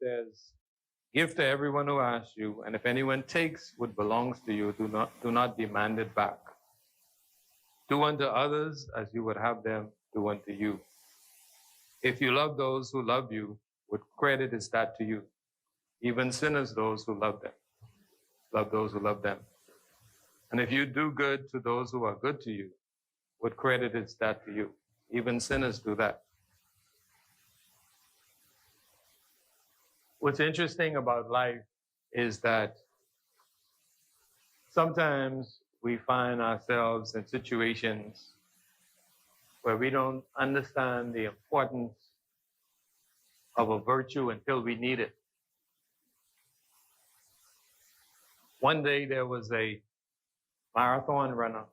says, give to everyone who asks you, and if anyone takes what belongs to you, do not demand it back. Do unto others as you would have them do unto you. If you love those who love you, what credit is that to you? Even sinners, those who love them, love those who love them. And if you do good to those who are good to you, what credit is that to you? Even sinners do that. What's interesting about life is that sometimes we find ourselves in situations where we don't understand the importance of a virtue until we need it. One day there was a marathon runner,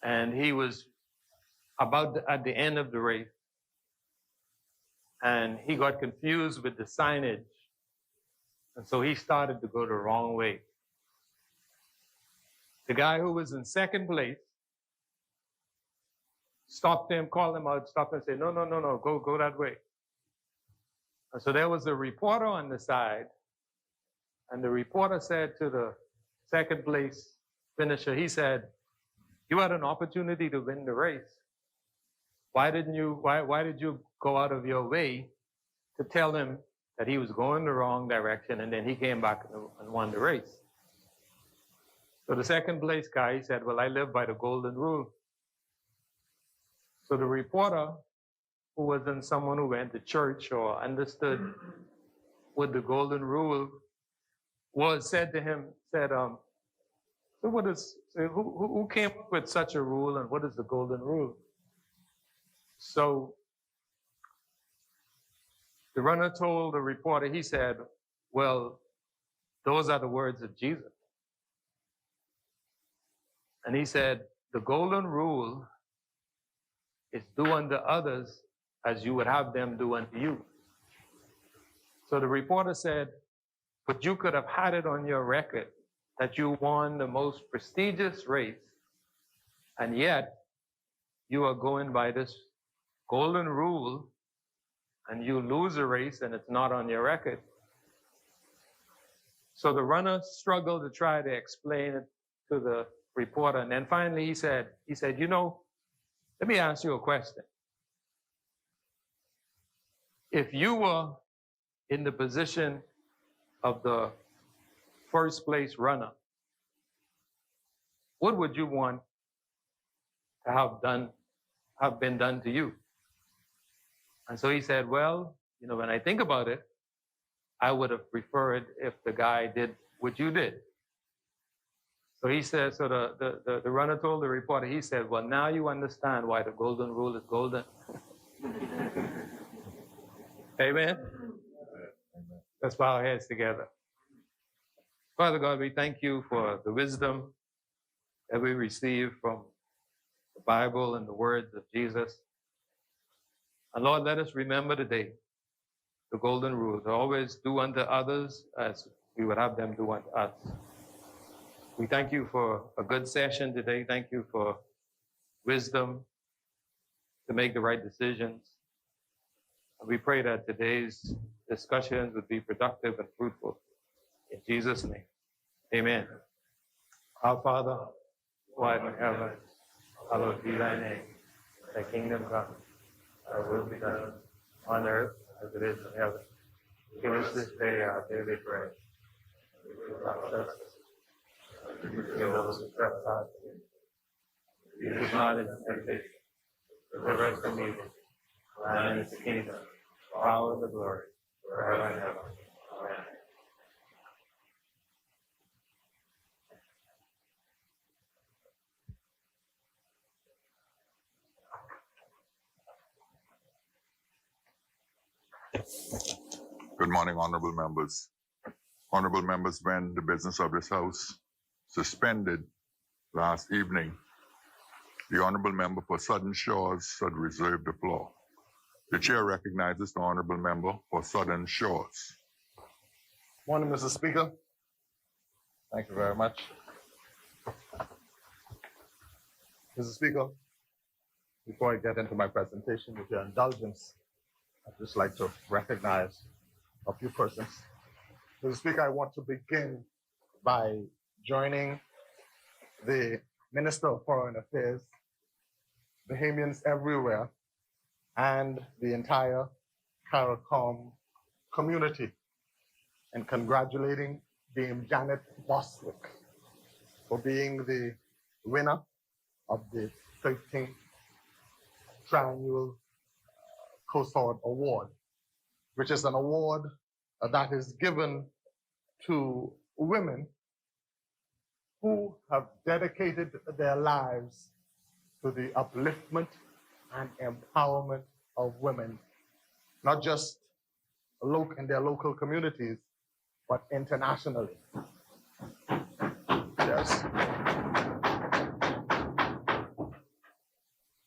and he was at the end of the race, and he got confused with the signage, and so he started to go the wrong way. The guy who was in second place stopped him, called him out, stopped him and said, no, go that way. And so there was a reporter on the side, and the reporter said to the second place finisher, he said, you had an opportunity to win the race. Why did you go out of your way to tell him that he was going the wrong direction, and then he came back and won the race? So the second place guy, he said, well, I live by the golden rule. So the reporter, who wasn't someone who went to church or understood what the golden rule was, said to him, so who came up with such a rule, and what is the golden rule? So the runner told the reporter, he said, well, those are the words of Jesus. And he said, the golden rule is do unto others as you would have them do unto you. So the reporter said, but you could have had it on your record that you won the most prestigious race, and yet you are going by this golden rule, and you lose a race and it's not on your record. So the runner struggled to try to explain it to the reporter, and then finally he said, let me ask you a question. If you were in the position of the first place runner, what would you want to have been done to you? And so he said, well, when I think about it, I would have preferred if the guy did what you did. So he said, so the runner told the reporter, he said, well, now you understand why the golden rule is golden. Amen? Let's bow our heads together. Father God, we thank you for the wisdom that we receive from the Bible and the words of Jesus. And Lord, let us remember today the golden rule, to always do unto others as we would have them do unto us. We thank you for a good session today. Thank you for wisdom to make the right decisions. And we pray that today's discussions would be productive and fruitful. In Jesus' name, amen. Our Father, who art in heaven, hallowed be thy name. Thy kingdom come, thy will be done on earth as it is in heaven. Give us this day our daily bread. Forgive us forgive those who trespass against us. Lead us not into temptation, deliver us from evil. Thine is the kingdom, the power, and the glory, forever and ever. Amen. Good morning, honorable members. Honorable members, when the business of this House suspended last evening, the honorable member for Southern Shores had reserved the floor. The chair recognizes the honorable member for Southern Shores. Morning, Mr. Speaker. Thank you very much. Mr. Speaker, before I get into my presentation, with your indulgence, I'd just like to recognize a few persons. Mr. Speaker, I want to begin by joining the Minister of Foreign Affairs, Bahamians everywhere, and the entire CARICOM community in congratulating Dame Janet Bostwick for being the winner of the 13th Triennial COSORD Award, which is an award that is given to women who have dedicated their lives to the upliftment and empowerment of women, not just in their local communities, but internationally. Yes.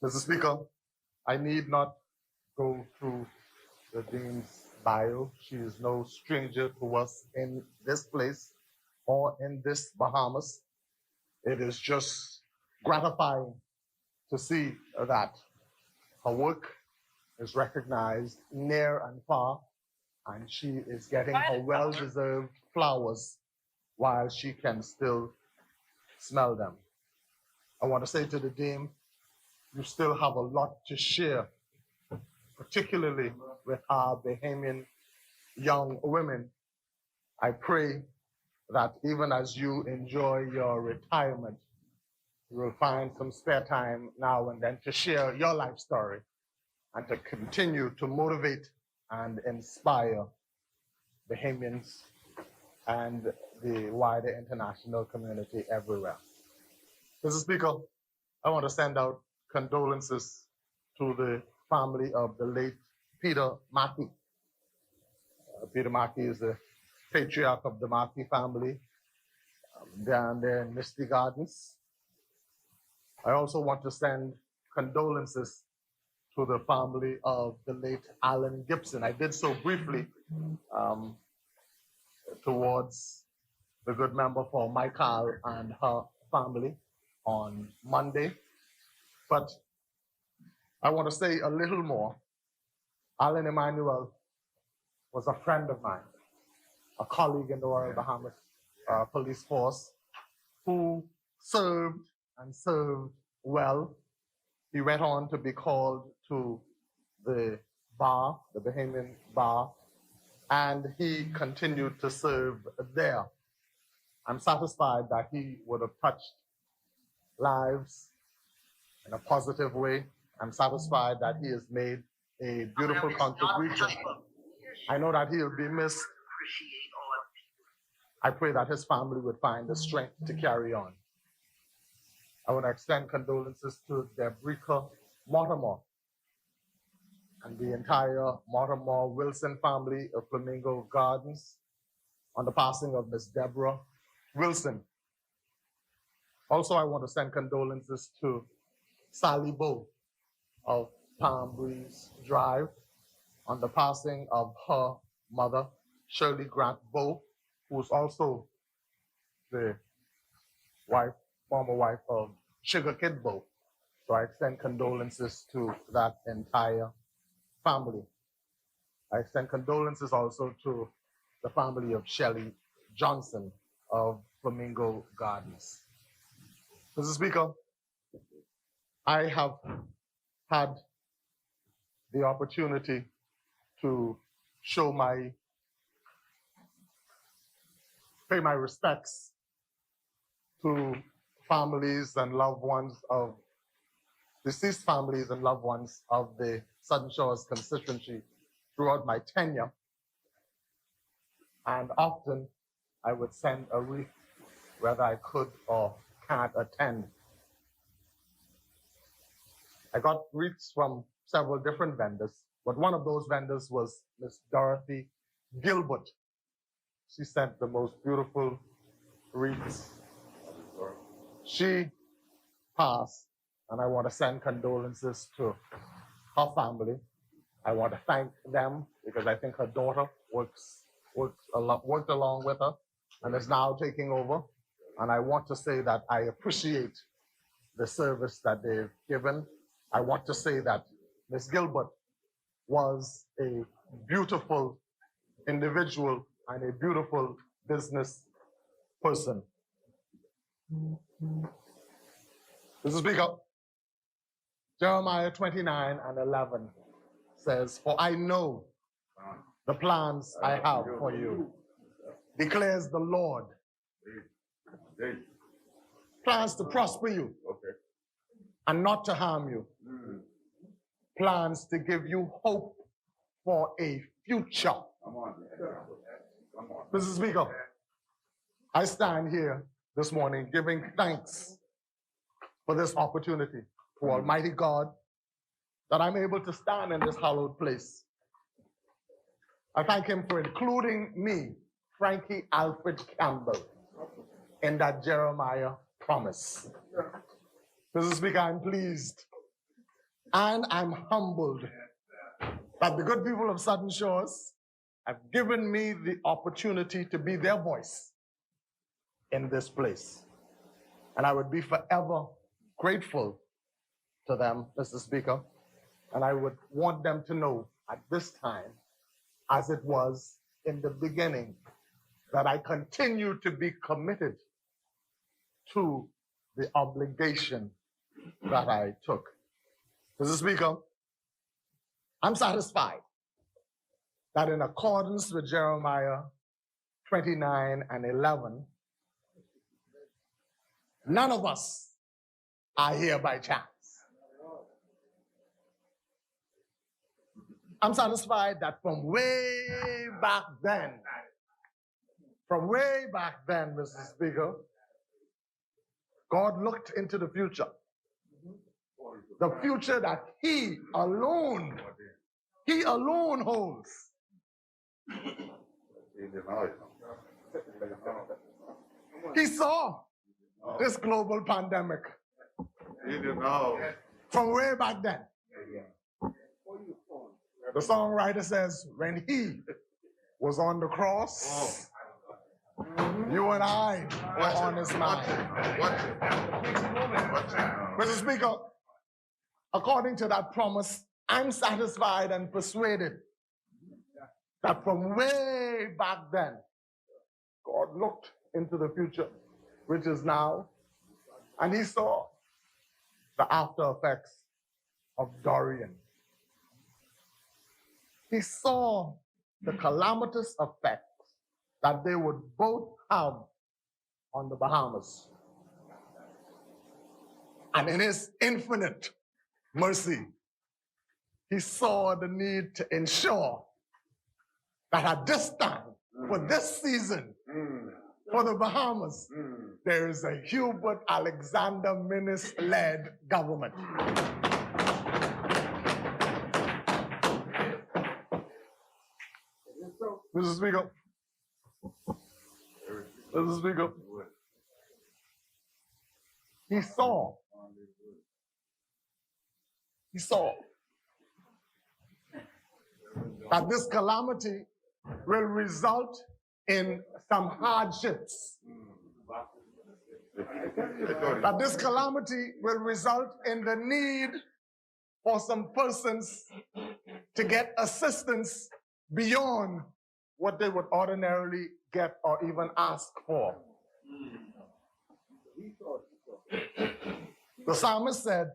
Mr. Speaker, I need not go through the Dean's bio. She is no stranger to us in this place or in this Bahamas. It is just gratifying to see that her work is recognized near and far, and she is getting her well-deserved flowers while she can still smell them. I want to say to the Dame, you still have a lot to share, particularly with our Bahamian young women. I pray that even as you enjoy your retirement, you will find some spare time now and then to share your life story and to continue to motivate and inspire Bahamians and the wider international community everywhere. Mr. Speaker, I want to send out condolences to the family of the late Peter Mackey. Peter Mackey is the patriarch of the Mackey family down there in Misty Gardens. I also want to send condolences to the family of the late Alan Gibson. I did so briefly towards the good member for Michael and her family on Monday. But I want to say a little more. Alan Emmanuel was a friend of mine, a colleague in the Royal Bahamas Police Force, who served and served well. He went on to be called to the bar, the Bahamian bar, and he continued to serve there. I'm satisfied that he would have touched lives in a positive way. I'm satisfied that he has made a beautiful contribution. I know that he'll be missed. I pray that his family would find the strength to carry on. I want to extend condolences to Debrica Mortimer and the entire Mortimer Wilson family of Flamingo Gardens on the passing of Miss Deborah Wilson. Also, I want to send condolences to Sally Bowe of Palm Breeze Drive on the passing of her mother, Shirley Grant Bowe, who is also the former wife of Sugar Kid Bowe. So I extend condolences to that entire family. I extend condolences also to the family of Shelley Johnson of Flamingo Gardens. Mr. Speaker, I have had the opportunity to pay my respects to families and loved ones of deceased families and loved ones of the Southern Shores constituency throughout my tenure. And often I would send a wreath whether I could or can't attend. I got wreaths from several different vendors, but one of those vendors was Miss Dorothy Gilbert. She sent the most beautiful wreaths. She passed, and I want to send condolences to her family. I want to thank them because I think her daughter worked along with her and is now taking over. And I want to say that I appreciate the service that they've given. I want to say that Miss Gilbert was a beautiful individual and a beautiful business person. Mr. Speaker, Jeremiah 29:11 says, "For I know the plans I have for you, declares the Lord. Plans to prosper you and not to harm you. Plans to give you hope for a future." Mr. Speaker, I stand here this morning giving thanks for this opportunity to Almighty God that I'm able to stand in this hallowed place. I thank him for including me, Frankie Alfred Campbell, in that Jeremiah promise. Mr. Speaker, I'm pleased and I'm humbled that the good people of Southern Shores have given me the opportunity to be their voice in this place. And I would be forever grateful to them, Mr. Speaker. And I would want them to know at this time, as it was in the beginning, that I continue to be committed to the obligation that I took. Mr. Speaker, I'm satisfied that in accordance with Jeremiah 29:11, none of us are here by chance. I'm satisfied that from way back then, Mr. Speaker, God looked into the future. The future that he alone holds. He saw this global pandemic from way back then. The songwriter says, when he was on the cross, you and I were on his mind. Mr. Speaker, according to that promise, I'm satisfied and persuaded that from way back then, God looked into the future, which is now, and he saw the after effects of Dorian. He saw the calamitous effects that they would both have on the Bahamas. And in his infinite mercy, he saw the need to ensure that at this time, for this season, for the Bahamas, there is a Hubert Alexander Minnis-led government. Mr. Speaker, he saw that this calamity will result in some hardships. That this calamity will result in the need for some persons to get assistance beyond what they would ordinarily get or even ask for. The psalmist said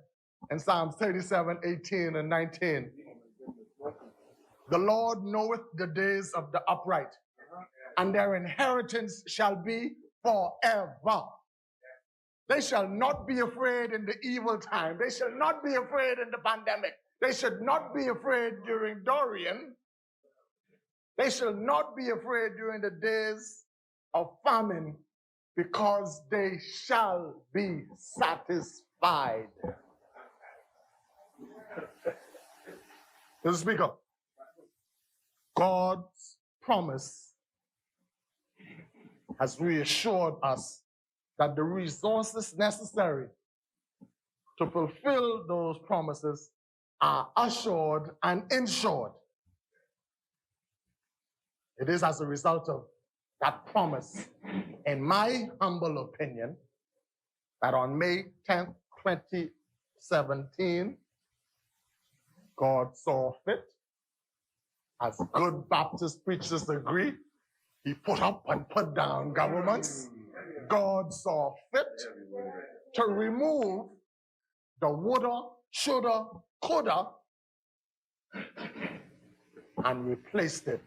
in Psalms 37:18 and 19, "The Lord knoweth the days of the upright, and their inheritance shall be forever. They shall not be afraid in the evil time. They shall not be afraid in the pandemic. They should not be afraid during Dorian. They shall not be afraid during the days of famine, because they shall be satisfied." Mr. Speaker, God's promise has reassured us that the resources necessary to fulfill those promises are assured and ensured. It is as a result of that promise, in my humble opinion, that on May 10th, 2017, God saw fit as good Baptist preachers agree, he put up and put down governments. God saw fit to remove the woulda, shoulda, coulda, and replaced it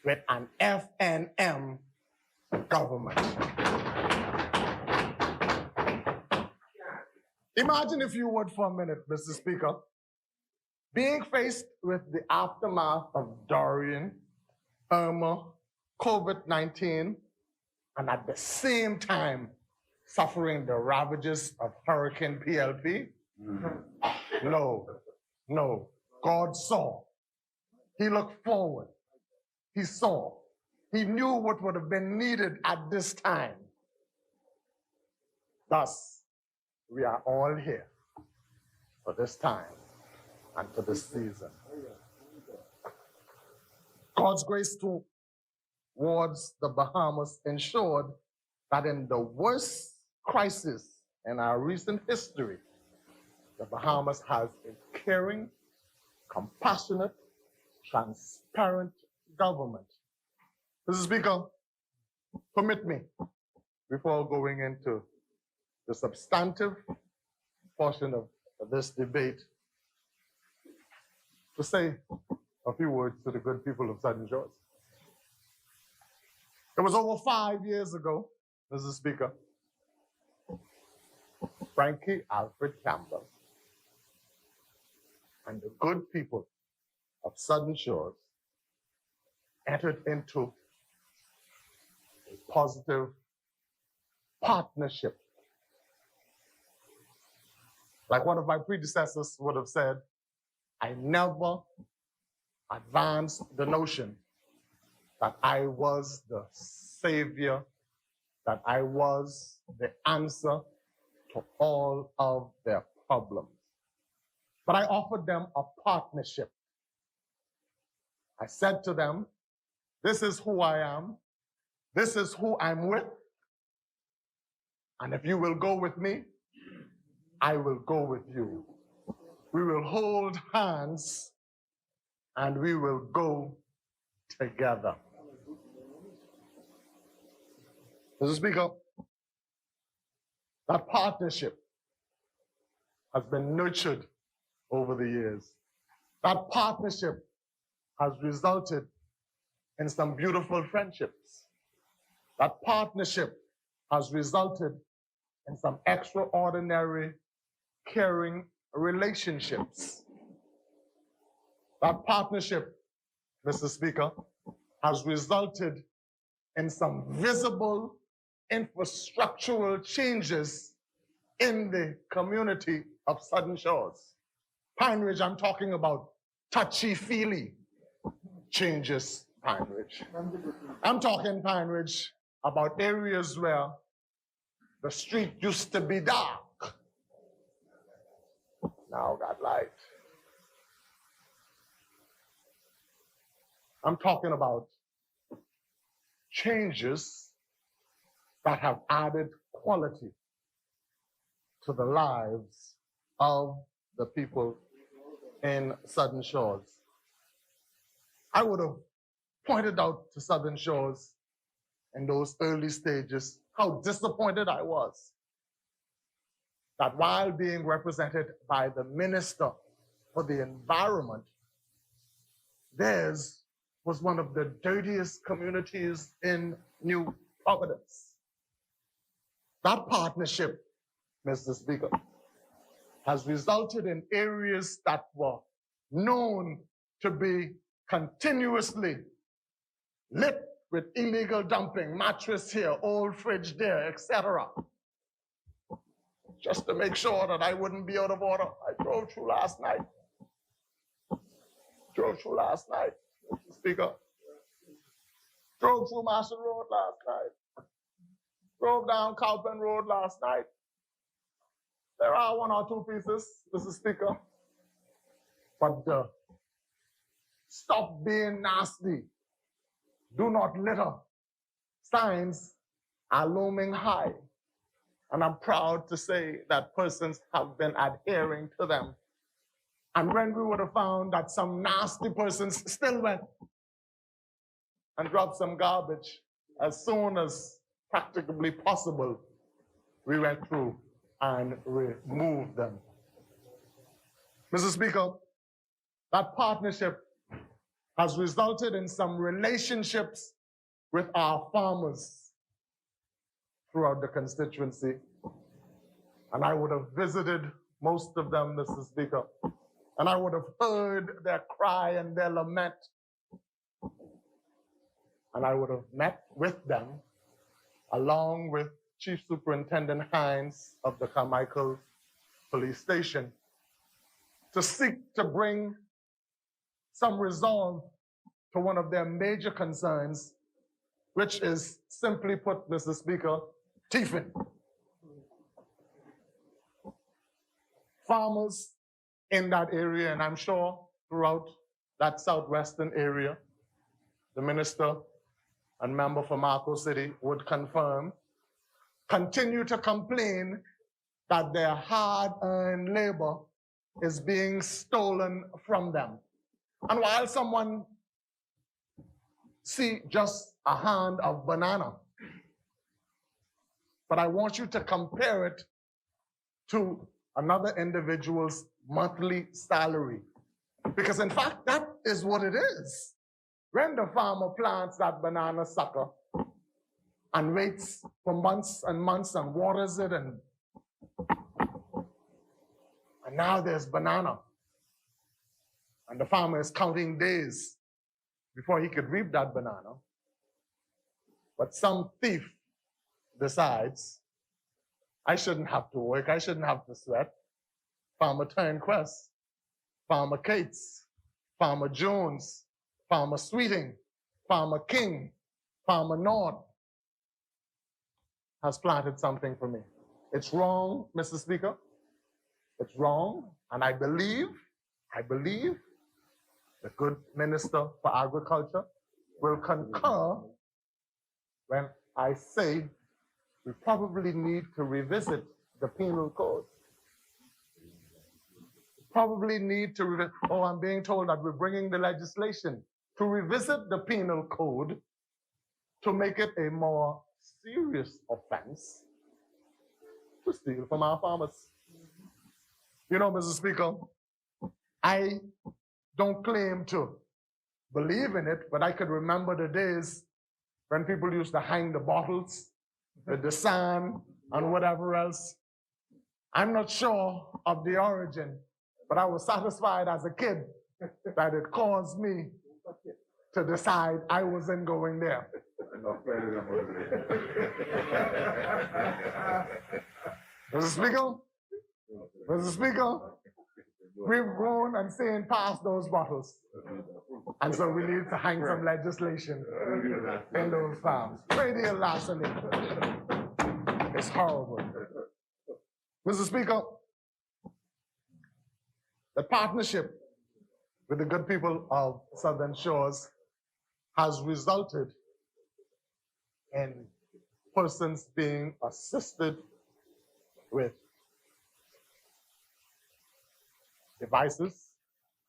with an FNM government. Imagine, if you would, for a minute, Mr. Speaker, being faced with the aftermath of Dorian, Irma, COVID-19, and at the same time suffering the ravages of Hurricane PLP. No. God saw. He looked forward. He saw. He knew what would have been needed at this time. Thus, we are all here for this time and for this season. God's grace towards the Bahamas ensured that in the worst crisis in our recent history, the Bahamas has a caring, compassionate, transparent government. Mr. Speaker, permit me, before going into the substantive portion of this debate, to say a few words to the good people of Southern Shores. It was over 5 years ago, Mr. Speaker, Frankie Alfred Campbell and the good people of Southern Shores entered into a positive partnership. Like one of my predecessors would have said, I never advanced the notion that I was the savior, that I was the answer to all of their problems. But I offered them a partnership. I said to them, this is who I am, this is who I'm with, and if you will go with me, I will go with you. We will hold hands and we will go together. Mr. Speaker, that partnership has been nurtured over the years. That partnership has resulted in some beautiful friendships. That partnership has resulted in some extraordinary, caring relationships. That partnership, Mr. Speaker, has resulted in some visible infrastructural changes in the community of Southern Shores. Pine Ridge, I'm talking about touchy-feely changes, Pine Ridge. I'm talking, Pine Ridge, about areas where the street used to be dark, now got light. I'm talking about changes that have added quality to the lives of the people in Southern Shores. I would have pointed out to Southern Shores in those early stages how disappointed I was that while being represented by the Minister for the Environment, theirs was one of the dirtiest communities in New Providence. That partnership, Mr. Speaker, has resulted in areas that were known to be continuously lit with illegal dumping, mattress here, old fridge there, etc. Just to make sure that I wouldn't be out of order, I drove through last night. Mr. Speaker. Drove through Marshall Road last night. Drove down Cowpen Road last night. There are one or two pieces, Mr. Speaker. But stop being nasty. Do not litter. Signs are looming high. And I'm proud to say that persons have been adhering to them. And when we would have found that some nasty persons still went and drop some garbage. As soon as practicably possible, we went through and removed them. Mr. Speaker, that partnership has resulted in some relationships with our farmers throughout the constituency. And I would have visited most of them, Mr. Speaker, and I would have heard their cry and their lament. And I would have met with them along with Chief Superintendent Hines of the Carmichael Police Station to seek to bring some resolve to one of their major concerns, which is, simply put, Mr. Speaker, teething. Farmers in that area, and I'm sure throughout that southwestern area, the minister and member for Marco City would confirm, continue to complain that their hard-earned labor is being stolen from them. And while someone see just a hand of banana, but I want you to compare it to another individual's monthly salary. Because in fact, that is what it is. When the farmer plants that banana sucker and waits for months and months and waters it, and now there's banana. And the farmer is counting days before he could reap that banana. But some thief decides, I shouldn't have to work, I shouldn't have to sweat. Farmer Turnquest, Farmer Cates, Farmer Jones, Farmer Sweeting, Farmer King, Farmer Nord has planted something for me. It's wrong, Mr. Speaker. It's wrong, and I believe the good Minister for Agriculture will concur when I say we probably need to revisit the penal code. Probably need to revisit, I'm being told that we're bringing the legislation to revisit the penal code to make it a more serious offense to steal from our farmers. You know, Mr. Speaker, I don't claim to believe in it, but I could remember the days when people used to hang the bottles with the sand and whatever else. I'm not sure of the origin, but I was satisfied as a kid that it caused me to decide I wasn't going there. Mr. Speaker, we've grown and seen past those bottles. And so we need to hang some legislation in those farms. Radial larceny. It's horrible. Mr. Speaker, the partnership with the good people of Southern Shores has resulted in persons being assisted with devices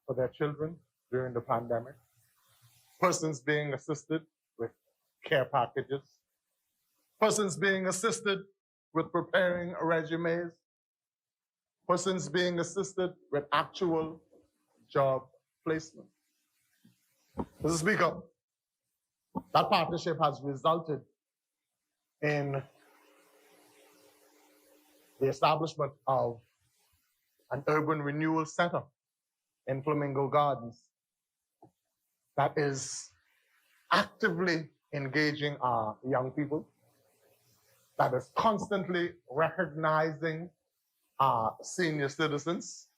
for their children during the pandemic, persons being assisted with care packages, persons being assisted with preparing resumes, persons being assisted with actual job placement. Mr. Speaker, that partnership has resulted in the establishment of an urban renewal center in Flamingo Gardens that is actively engaging our young people, that is constantly recognizing our senior citizens,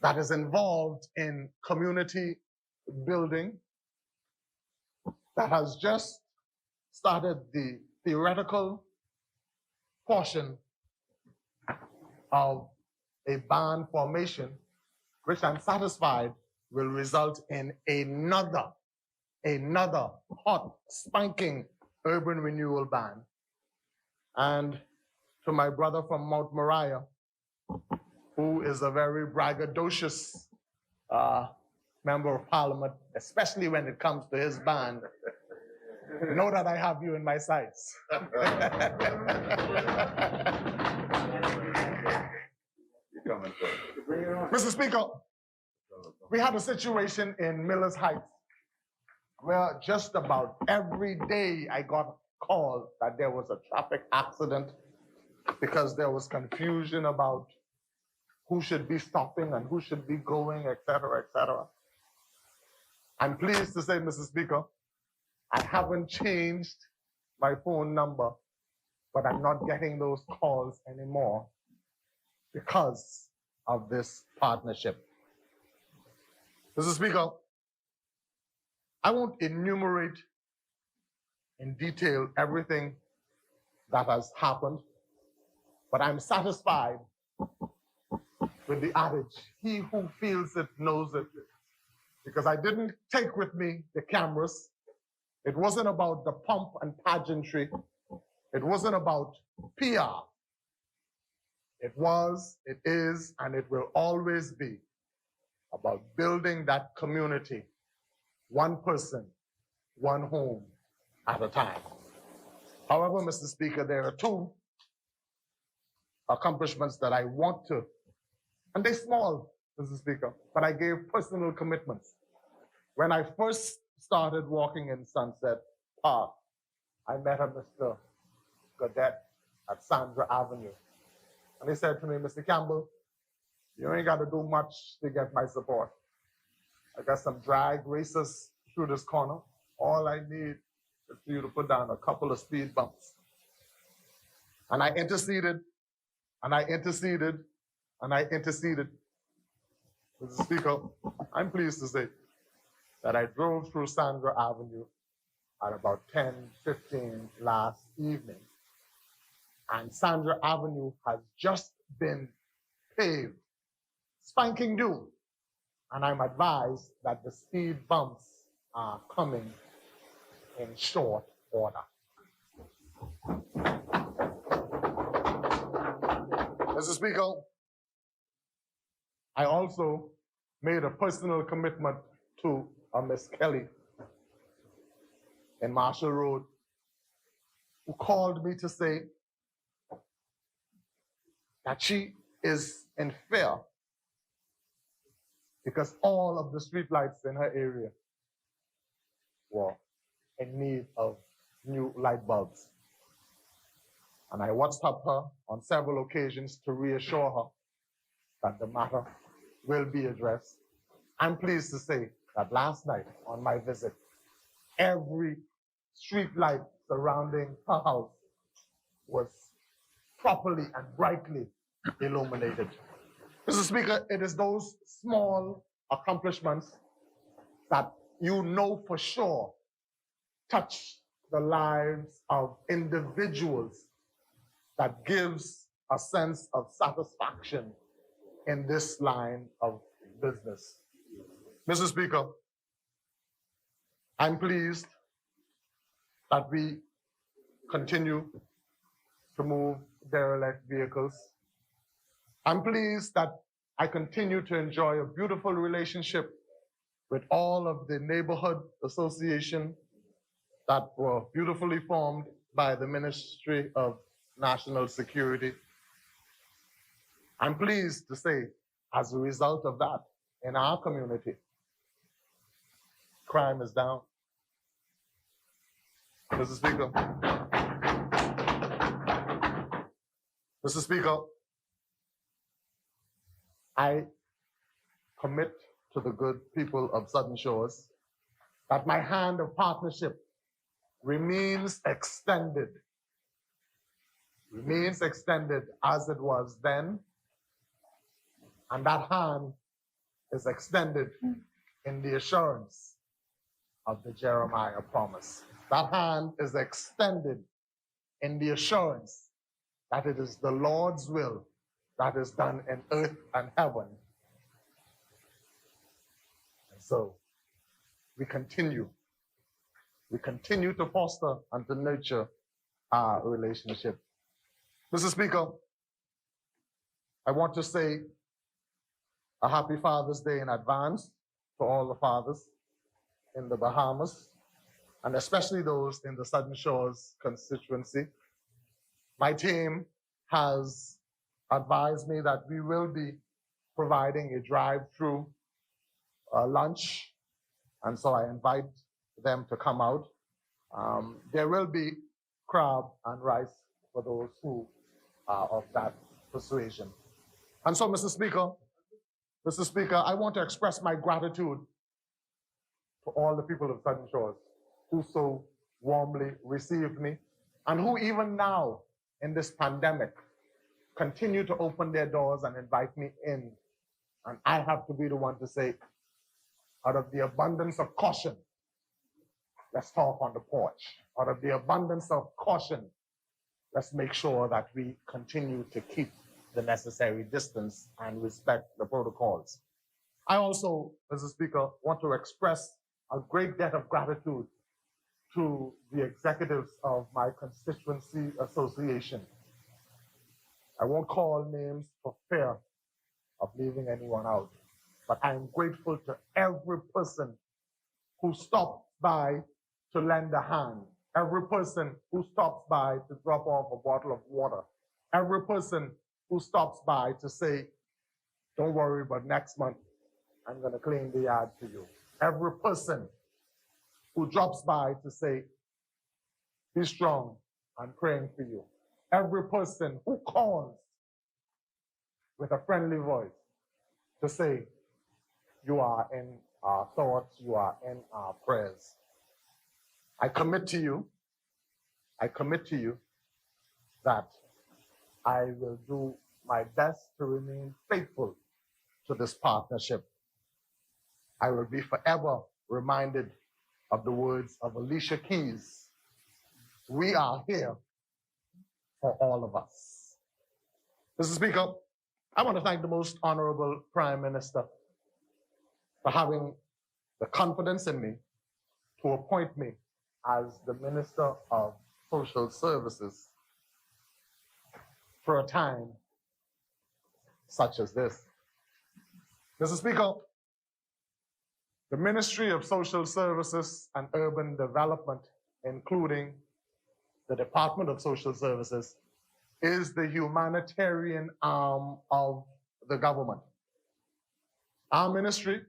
that is involved in community building, that has just started the theoretical portion of a band formation, which I'm satisfied will result in another hot, spanking urban renewal band. And to my brother from Mount Moriah, who is a very braggadocious member of parliament, especially when it comes to his band, know that I have you in my sights. Mr. Speaker, we had a situation in Millers Heights where just about every day I got called that there was a traffic accident because there was confusion about who should be stopping and who should be going, et cetera, et cetera. I'm pleased to say, Mr. Speaker, I haven't changed my phone number, but I'm not getting those calls anymore because of this partnership. Mr. Speaker, I won't enumerate in detail everything that has happened, but I'm satisfied with the adage, he who feels it knows it, because I didn't take with me the cameras. It wasn't about the pomp and pageantry. It wasn't about PR. It was, it is, and it will always be about building that community, one person, one home at a time. However, Mr. Speaker, there are two accomplishments that I want to, and they're small, Mr. Speaker, but I gave personal commitments. When I first started walking in Sunset Park, I met a Mr. Gadet at Sandra Avenue. And he said to me, Mr. Campbell, you ain't got to do much to get my support. I got some drag racers through this corner. All I need is for you to put down a couple of speed bumps. And I interceded, and I interceded, and I interceded. Mr. Speaker, I'm pleased to say that I drove through Sandra Avenue at about 10:15 last evening. And Sandra Avenue has just been paved, spanking new. And I'm advised that the speed bumps are coming in short order. Mr. Speaker, I also made a personal commitment to a Miss Kelly in Marshall Road, who called me to say that she is in fear because all of the streetlights in her area were in need of new light bulbs. And I WhatsApped her on several occasions to reassure her that the matter will be addressed. I'm pleased to say that last night on my visit, every street light surrounding her house was properly and brightly illuminated. Mr. Speaker, it is those small accomplishments that you know for sure touch the lives of individuals that gives a sense of satisfaction in this line of business. Mr. Speaker, I'm pleased that we continue to move derelict vehicles. I'm pleased that I continue to enjoy a beautiful relationship with all of the neighborhood association that were beautifully formed by the Ministry of National Security. I'm pleased to say, as a result of that, in our community, crime is down. Mr. Speaker. Mr. Speaker, I commit to the good people of Southern Shores that my hand of partnership remains extended as it was then, and that hand is extended in the assurance of the Jeremiah promise. That hand is extended in the assurance that it is the Lord's will that is done in earth and heaven. And so we continue to foster and to nurture our relationship. Mr. Speaker, I want to say a happy Father's Day in advance to all the fathers in the Bahamas, and especially those in the Southern Shores constituency. My team has advised me that we will be providing a drive-through lunch, and so I invite them to come out. There will be crab and rice for those who are of that persuasion. And so, Mr. Speaker, I want to express my gratitude to all the people of Southern Shores who so warmly received me and who even now in this pandemic continue to open their doors and invite me in. And I have to be the one to say, out of the abundance of caution, let's talk on the porch. Out of the abundance of caution, let's make sure that we continue to keep the necessary distance and respect the protocols. I also, Mr. Speaker, want to express a great debt of gratitude to the executives of my constituency association. I won't call names for fear of leaving anyone out, but I am grateful to every person who stopped by to lend a hand, every person who stops by to drop off a bottle of water, every person who stops by to say, don't worry, but next month I'm going to clean the yard for you. Every person who drops by to say, be strong, I'm praying for you. Every person who calls with a friendly voice to say, you are in our thoughts, you are in our prayers. I commit to you that I will do my best to remain faithful to this partnership. I will be forever reminded of the words of Alicia Keys. We are here for all of us. Mr. Speaker, I want to thank the Most Honorable Prime Minister for having the confidence in me to appoint me as the Minister of Social Services for a time such as this. Mr. Speaker, the Ministry of Social Services and Urban Development, including the Department of Social Services, is the humanitarian arm of the government. Our ministry,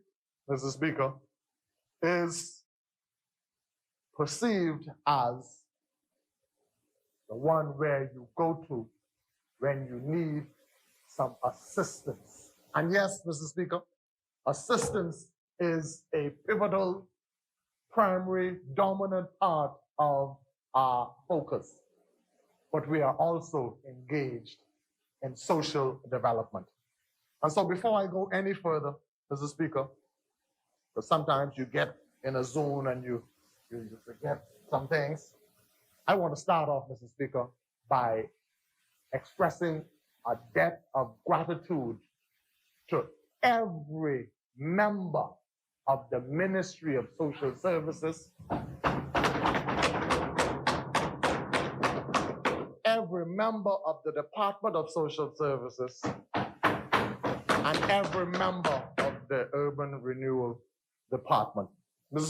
Mr. Speaker, is perceived as the one where you go to when you need some assistance. And yes, Mr. Speaker, assistance is a pivotal, primary, dominant part of our focus. But we are also engaged in social development. And so before I go any further, Mr. Speaker, because sometimes you get in a zone and you forget some things, I want to start off, Mr. Speaker, by expressing a debt of gratitude to every member of the Ministry of Social Services, every member of the Department of Social Services, and every member of the Urban Renewal Department. Mr.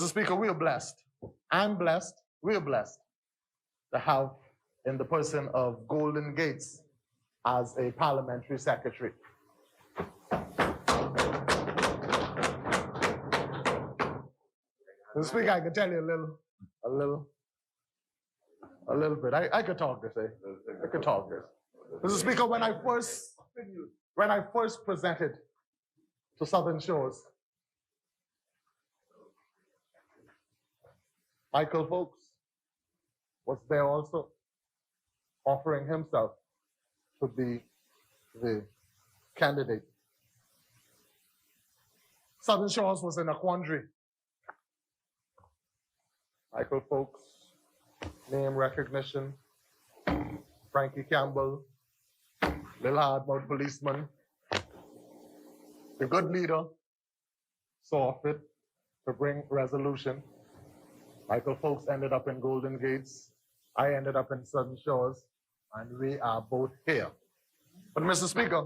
Speaker, we are blessed. I'm blessed. We are blessed to have in the person of Golden Gates as a parliamentary secretary. Mr. Speaker, I can tell you a little bit. I could talk this, I could talk this. Mr. Speaker, when I first presented to Southern Shores, Michael Folks was there also, offering himself to be the candidate. Southern Shores was in a quandary. Michael Folks, name recognition, Frankie Campbell, Lil Hardmouth policeman. The good leader saw fit to bring resolution. Michael Folks ended up in Golden Gates. I ended up in Southern Shores, and we are both here. But Mr. Speaker,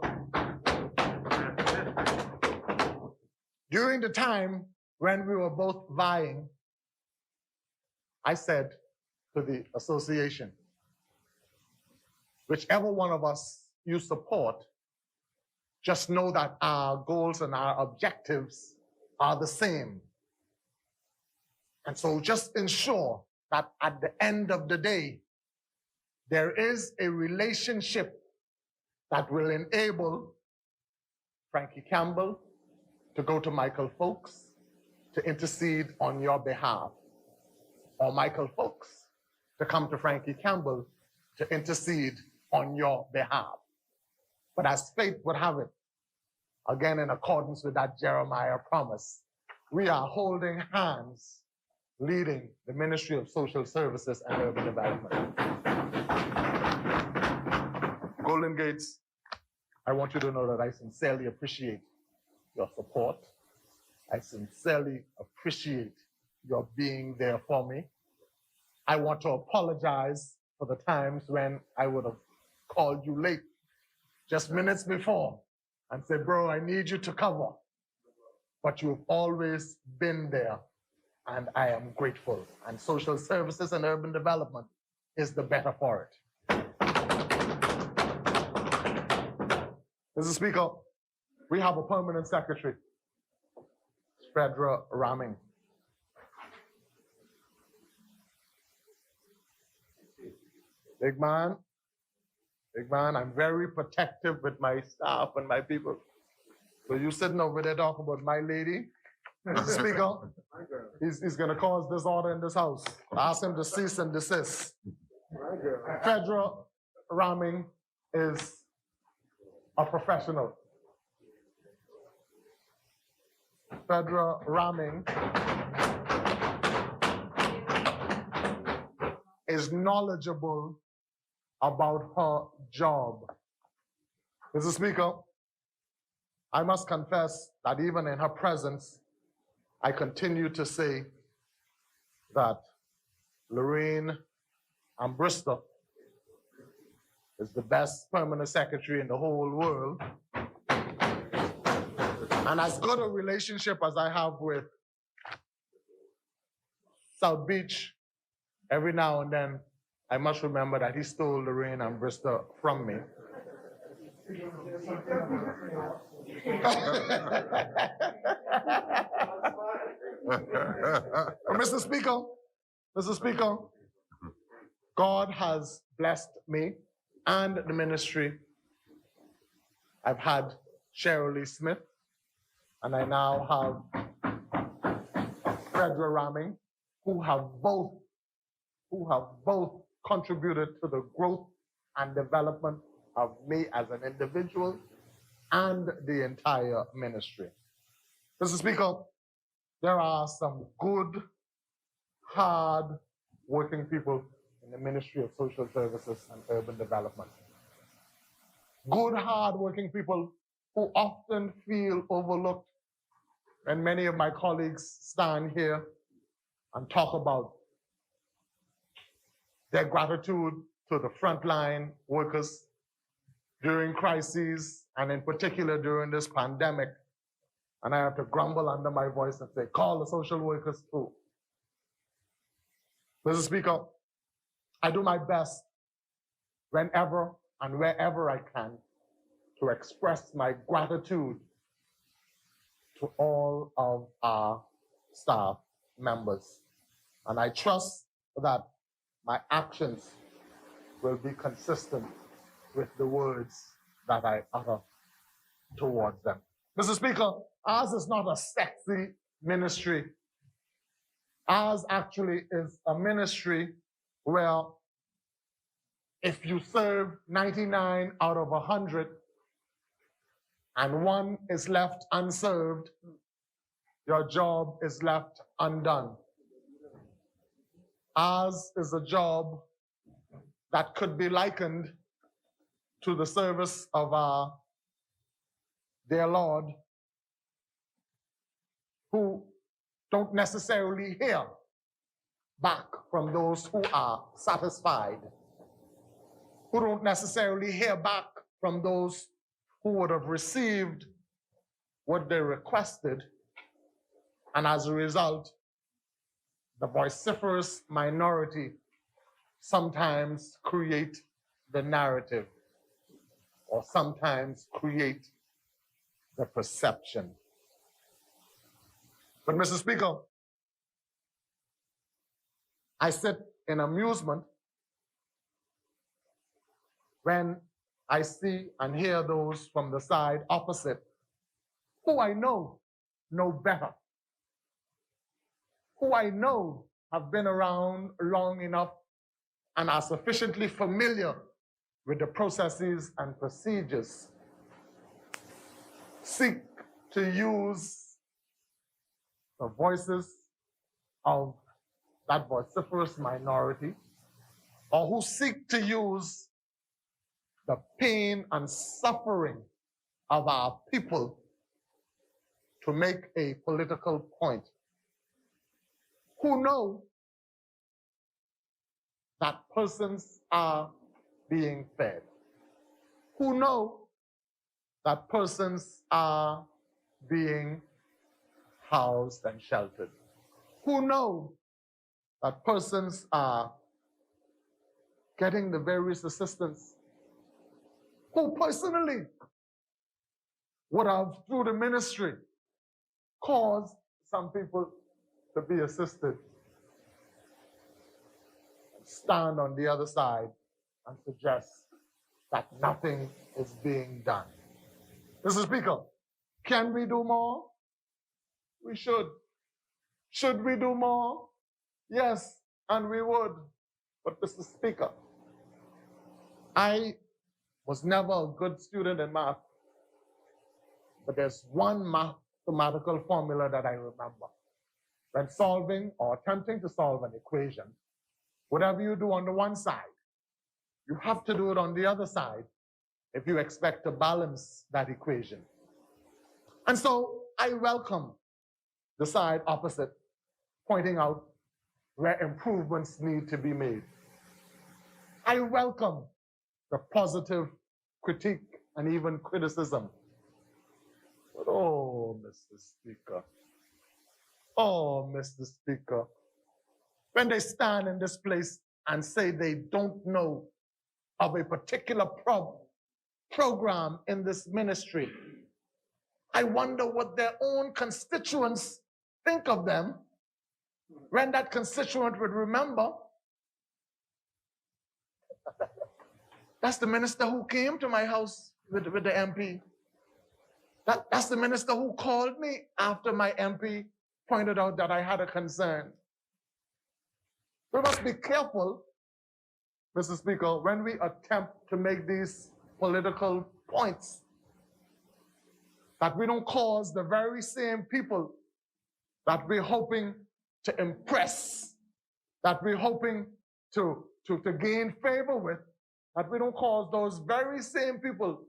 During the time when we were both vying, I said to the association, whichever one of us you support, just know that our goals and our objectives are the same. And so just ensure that at the end of the day, there is a relationship that will enable Frankie Campbell to go to Michael Folks to intercede on your behalf, or Michael Folks to come to Frankie Campbell to intercede on your behalf. But as fate would have it, again in accordance with that Jeremiah promise, we are holding hands leading the Ministry of Social Services and Urban Development. Golden Gates, I want you to know that I sincerely appreciate your support. I sincerely appreciate your being there for me. I want to apologize for the times when I would have called you late, just minutes before, and said, bro, I need you to cover. But you've always been there, and I am grateful. And Social Services and Urban Development is the better for it. Mr. Speaker, we have a permanent secretary, Fredra Ramming. Big man, I'm very protective with my staff and my people. So you sitting over there talking about my lady, Mr. Speaker, he's gonna cause disorder in this house. Ask him to cease and desist. Federal Ramming is a professional. Federal Ramming is knowledgeable about her job. Mr. Speaker, I must confess that even in her presence, I continue to say that Lorraine Ambrister is the best permanent secretary in the whole world. And as good a relationship as I have with South Beach, every now and then, I must remember that he stole Lorraine Ambrister from me. Mr. Speaker, God has blessed me and the ministry. I've had Cheryl Lee Smith, and I now have Fredra Ramming, who have both contributed to the growth and development of me as an individual and the entire ministry. Mr. Speaker, there are some good, hard-working people in the Ministry of Social Services and Urban Development. Good, hard-working people who often feel overlooked. And many of my colleagues stand here and talk about their gratitude to the frontline workers during crises, and in particular during this pandemic. And I have to grumble under my voice and say, call the social workers too. Mr. Speaker, I do my best whenever and wherever I can to express my gratitude to all of our staff members. And I trust that my actions will be consistent with the words that I utter towards them. Mr. Speaker, ours is not a sexy ministry. Ours actually is a ministry where if you serve 99 out of 100 and one is left unserved, your job is left undone. Ours is a job that could be likened to the service of our dear Lord, who don't necessarily hear back from those who are satisfied, who don't necessarily hear back from those who would have received what they requested, And as a result, the vociferous minority sometimes create the narrative or sometimes create the perception. But Mr. Speaker, I sit in amusement when I see and hear those from the side opposite who I know better, who I know have been around long enough and are sufficiently familiar with the processes and procedures, seek to use the voices of that vociferous minority, or who seek to use the pain and suffering of our people to make a political point, who know that persons are being fed, who know that persons are being housed and sheltered, who know that persons are getting the various assistance, who personally would have, through the ministry, caused some people to be assisted, stand on the other side and suggest that nothing is being done. Mr. Speaker, can we do more? We should. Should we do more? Yes, and we would. But Mr. Speaker, I was never a good student in math, but there's one mathematical formula that I remember. When solving or attempting to solve an equation, whatever you do on the one side, you have to do it on the other side if you expect to balance that equation. And so I welcome the side opposite pointing out where improvements need to be made. I welcome the positive critique and even criticism. But oh, Mr. Speaker, when they stand in this place and say they don't know of a particular program in this ministry, I wonder what their own constituents think of them when that constituent would remember that's the minister who came to my house with the MP. That's the minister who called me after my MP pointed out that I had a concern. We must be careful, Mr. Speaker, when we attempt to make these political points, that we don't cause the very same people that we're hoping to impress, that we're hoping to gain favor with, that we don't cause those very same people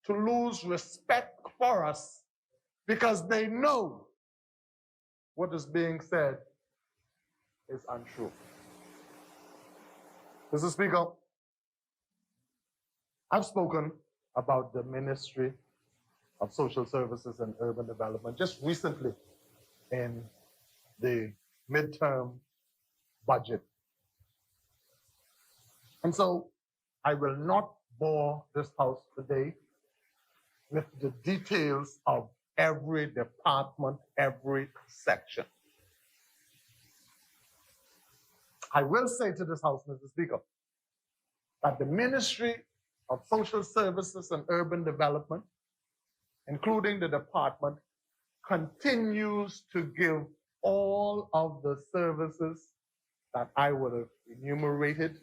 to lose respect for us because they know what is being said is untrue. Mr. Speaker, I've spoken about the Ministry of Social Services and Urban Development just recently in the midterm budget. And so I will not bore this House today with the details of every department, every section. I will say to this House, Mr. Speaker, that the Ministry of Social Services and Urban Development, including the department, continues to give all of the services that I would have enumerated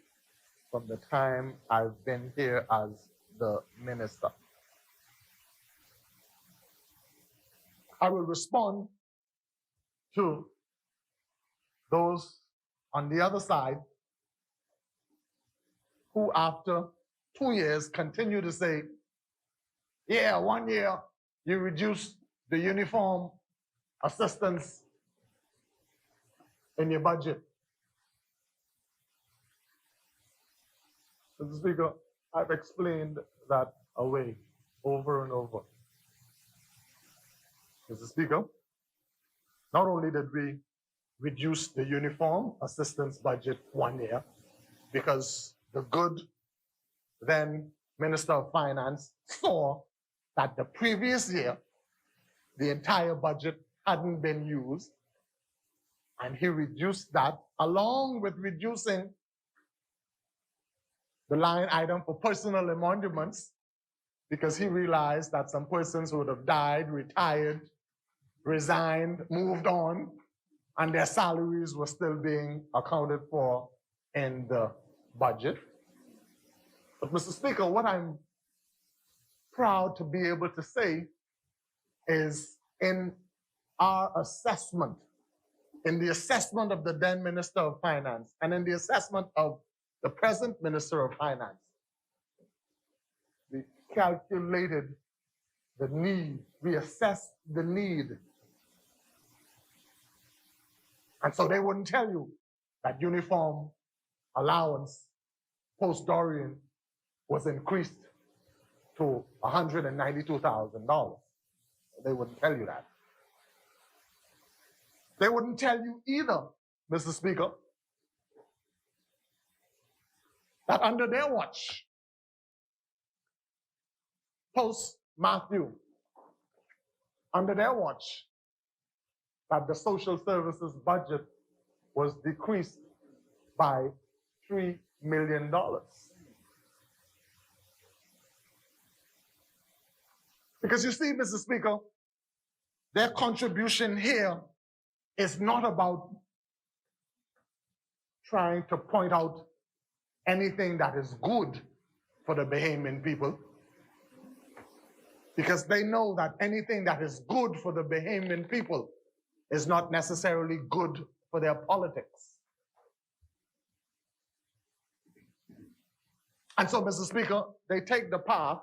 from the time I've been here as the minister. I will respond to those on the other side who after 2 years continue to say, yeah, 1 year you reduced the uniform assistance in your budget. Mr. Speaker, I've explained that away over and over. Mr. Speaker, not only did we reduce the uniform assistance budget 1 year, because the good then Minister of Finance saw that the previous year, the entire budget hadn't been used, and he reduced that along with reducing the line item for personal emoluments, because he realized that some persons would have died, retired, resigned, moved on, and their salaries were still being accounted for in the budget. But Mr. Speaker, what I'm proud to be able to say is in our assessment, in the assessment of the then Minister of Finance, and in the assessment of the present Minister of Finance, we calculated the need, we assessed the need. And so they wouldn't tell you that uniform allowance post-Dorian was increased to $192,000. They wouldn't tell you that. They wouldn't tell you either, Mr. Speaker, that under their watch, post-Matthew, under their watch, that the social services budget was decreased by $3 million. Because you see, Mr. Speaker, their contribution here is not about trying to point out anything that is good for the Bahamian people, because they know that anything that is good for the Bahamian people is not necessarily good for their politics. And so, Mr. Speaker, they take the path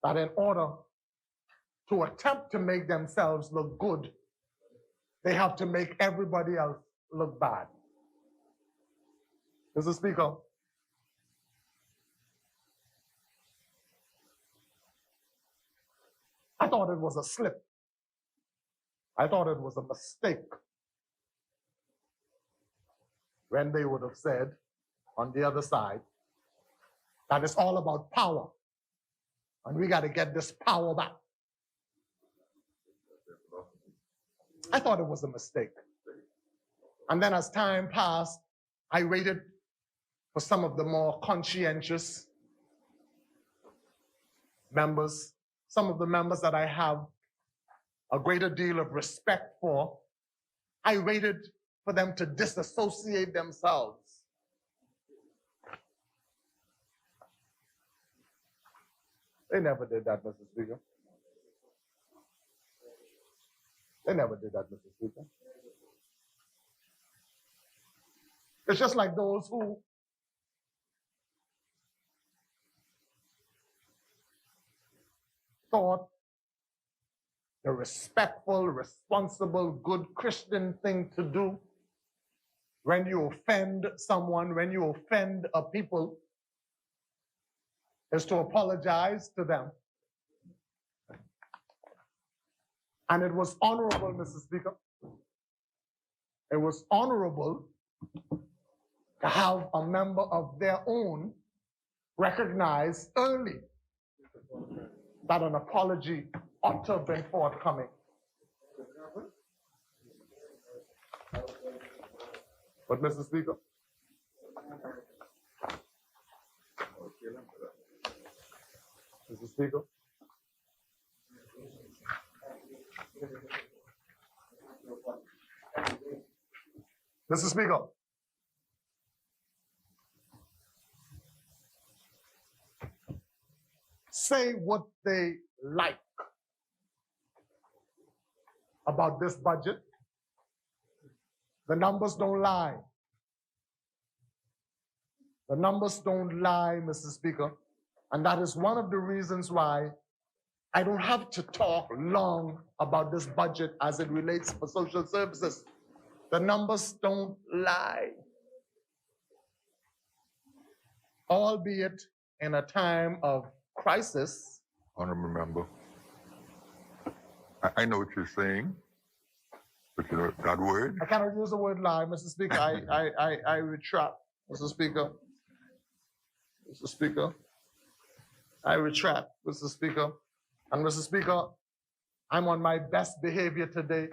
that in order to attempt to make themselves look good, they have to make everybody else look bad. Mr. Speaker, I thought it was a slip. I thought it was a mistake when they would have said on the other side that it's all about power and we got to get this power back. I thought it was a mistake. And then as time passed, I waited for some of the more conscientious members, some of the members that I have a greater deal of respect for. I waited for them to disassociate themselves. They never did that, Mr. Speaker. They never did that, Mr. Speaker. It's just like those who thought the respectful, responsible, good Christian thing to do when you offend someone, when you offend a people, is to apologize to them. And it was honorable, Mr. Speaker. It was honorable to have a member of their own recognize early that an apology ought to have been forthcoming. But, Mr. Speaker, Mr. Speaker, Mr. Speaker, say what they like about this budget. The numbers don't lie. The numbers don't lie, Mr. Speaker. And that is one of the reasons why I don't have to talk long about this budget as it relates for social services. The numbers don't lie. Albeit in a time of crisis. Honorable member, I know what you're saying, That word? I cannot use the word lie, Mr. Speaker. I retract, Mr. Speaker. Mr. Speaker. I retract, Mr. Speaker. And Mr. Speaker, I'm on my best behavior today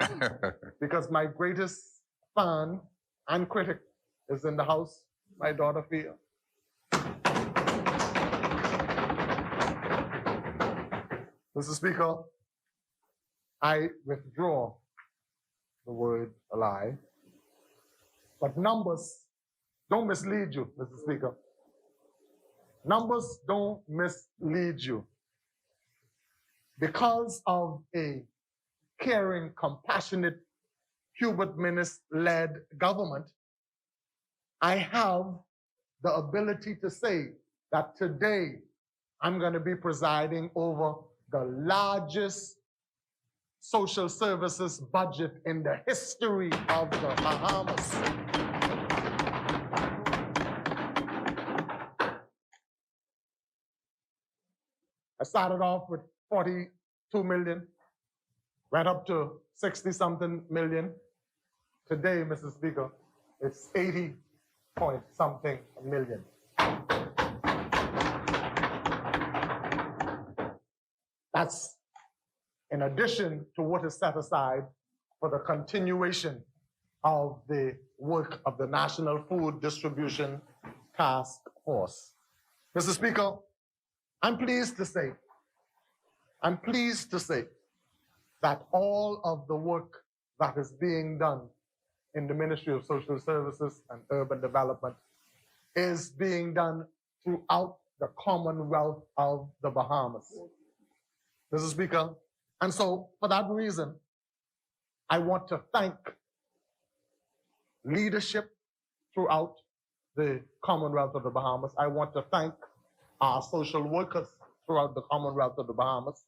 because my greatest fan and critic is in the house, my daughter Fia. Mr. Speaker, I withdraw the word lie, but numbers don't mislead you, Mr. Speaker. Numbers don't mislead you. Because of a caring, compassionate, Hubert Minnis-led government, I have the ability to say that today I'm going to be presiding over the largest social services budget in the history of the Bahamas. I started off with 42 million, went up to 60-something million. Today, Mr. Speaker, it's 80-point-something million. That's in addition to what is set aside for the continuation of the work of the National Food Distribution Task Force. Mr. Speaker, I'm pleased to say that all of the work that is being done in the Ministry of Social Services and Urban Development is being done throughout the Commonwealth of the Bahamas. Mr. Speaker, and so for that reason, I want to thank leadership throughout the Commonwealth of the Bahamas. I want to thank our social workers throughout the Commonwealth of the Bahamas.